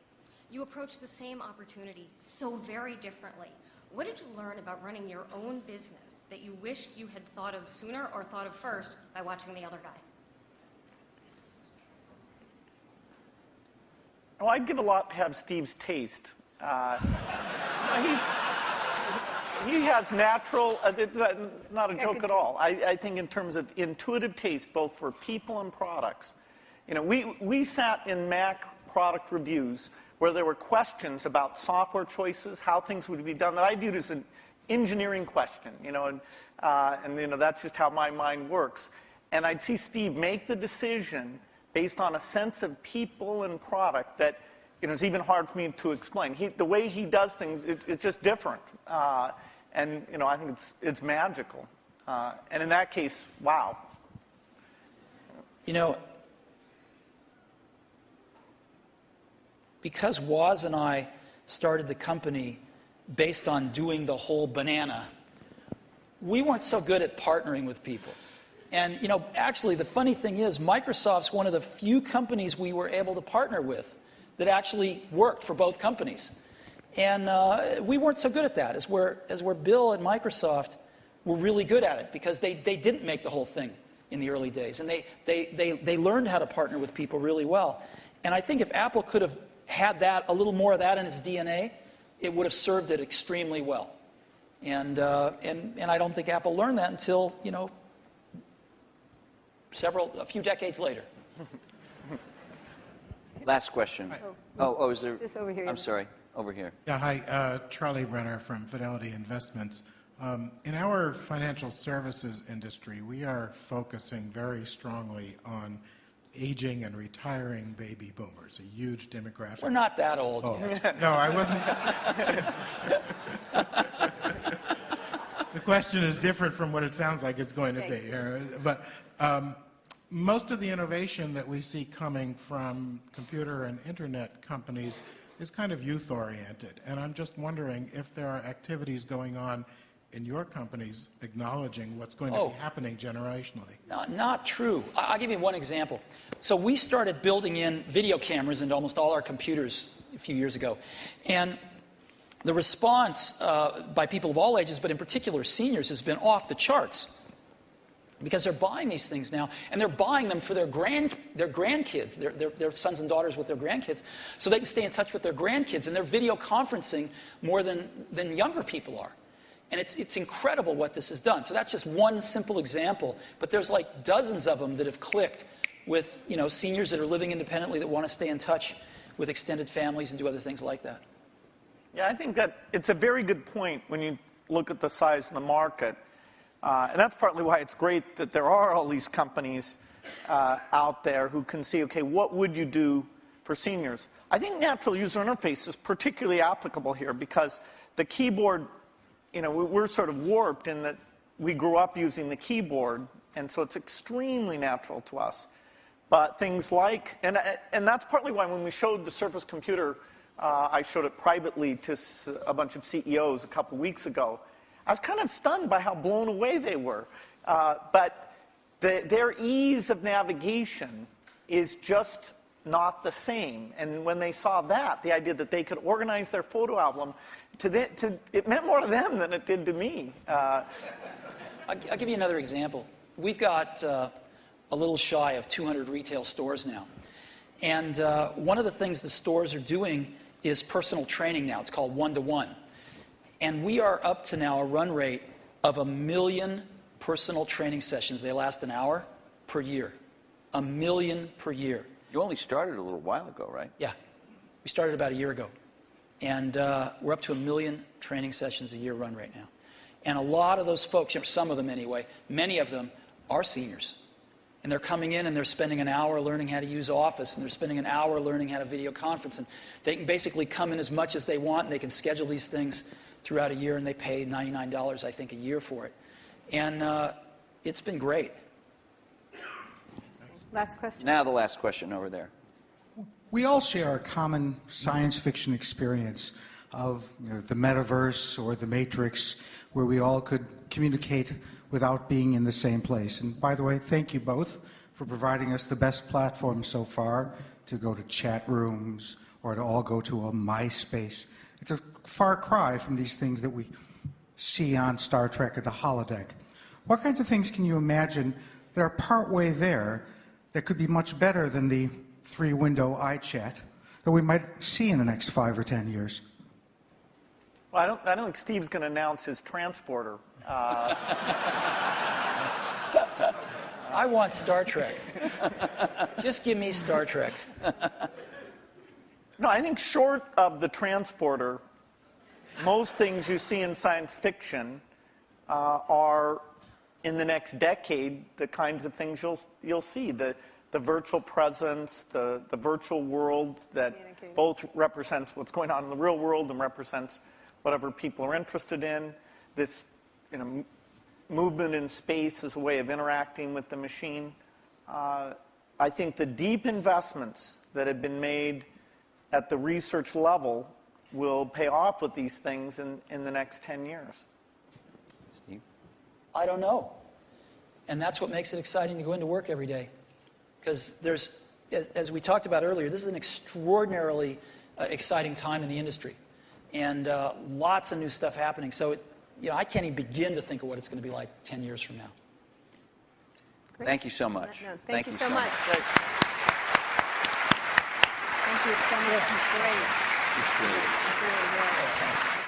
You approached the same opportunity so very differently. What did you learn about running your own business that you wished you had thought of sooner or thought of first by watching the other guy? Well, I'd give a lot to have Steve's taste. He has natural, not a joke at all. I think in terms of intuitive taste, both for people and products. We sat in Mac product reviews where there were questions about software choices, how things would be done, that I viewed as an engineering question, and that's just how my mind works. And I'd see Steve make the decision based on a sense of people and product that it's even hard for me to explain. The way he does things, it's just different. And I think it's magical. And in that case, wow. Because Woz and I started the company based on doing the whole banana, we weren't so good at partnering with people. And, actually, the funny thing is, Microsoft's one of the few companies we were able to partner with that actually worked for both companies. And we weren't so good at that, as where Bill and Microsoft were really good at it, because they didn't make the whole thing in the early days. And they learned how to partner with people really well. And I think if Apple could have had a little more of that in its DNA, it would have served it extremely well. And I don't think Apple learned that until, a few decades later. Last question. Is there? This over here. I'm sorry. Over here. Yeah, hi. Charlie Brenner from Fidelity Investments. In our financial services industry, we are focusing very strongly on aging and retiring baby boomers, a huge demographic. We're not that old. Oh, no, I wasn't. The question is different from what it sounds like it's going to be. But most of the innovation that we see coming from computer and internet companies is kind of youth-oriented. And I'm just wondering if there are activities going on in your companies acknowledging what's going to be happening generationally. Not true. I'll give you one example. So we started building in video cameras into almost all our computers a few years ago. And the response by people of all ages, but in particular seniors, has been off the charts. Because they're buying these things now, and they're buying them for their grandkids, their sons and daughters with their grandkids, so they can stay in touch with their grandkids, and they're video conferencing more than younger people are. And it's incredible what this has done. So that's just one simple example, but there's like dozens of them that have clicked with seniors that are living independently that want to stay in touch with extended families and do other things like that. Yeah, I think that it's a very good point when you look at the size of the market. And that's partly why it's great that there are all these companies out there who can see, okay, what would you do for seniors? I think natural user interface is particularly applicable here because the keyboard, we're sort of warped in that we grew up using the keyboard, and so it's extremely natural to us. But things like, and that's partly why when we showed the Surface Computer, I showed it privately to a bunch of CEOs a couple weeks ago. I was kind of stunned by how blown away they were. But their ease of navigation is just not the same. And when they saw that, the idea that they could organize their photo album, it meant more to them than it did to me. I'll give you another example. We've got a little shy of 200 retail stores now. And one of the things the stores are doing is personal training now. It's called one-to-one. And we are up to now a run rate of 1 million personal training sessions. They last an hour per year. 1 million per year. You only started a little while ago, right? Yeah. We started about a year ago. And we're up to 1 million training sessions a year run rate now. And a lot of those folks, some of them anyway, many of them are seniors. And they're coming in and they're spending an hour learning how to use Office, and they're spending an hour learning how to video conference. And they can basically come in as much as they want, and they can schedule these things throughout a year, and they pay $99, I think, a year for it. And it's been great. Last question. Now the last question over there. We all share a common science fiction experience of the metaverse or the Matrix, where we all could communicate without being in the same place. And by the way, thank you both for providing us the best platform so far to go to chat rooms or to all go to a MySpace. It's a far cry from these things that we see on Star Trek or the holodeck. What kinds of things can you imagine that are partway there that could be much better than the 3-window iChat that we might see in the next 5 or 10 years? Well, I don't think Steve's going to announce his transporter. I want Star Trek. Just give me Star Trek. No, I think short of the transporter, most things you see in science fiction are, in the next decade, the kinds of things you'll see. The virtual presence, the virtual world that both represents what's going on in the real world and represents whatever people are interested in. This movement in space as a way of interacting with the machine. I think the deep investments that have been made at the research level will pay off with these things in the next 10 years. Steve? I don't know. And that's what makes it exciting to go into work every day. Because there's, as we talked about earlier, this is an extraordinarily exciting time in the industry. And lots of new stuff happening. So, I can't even begin to think of what it's going to be like 10 years from now. Great. Thank you so much. No, thank you so much. Thank you so much. It's great. It's great. It's really good.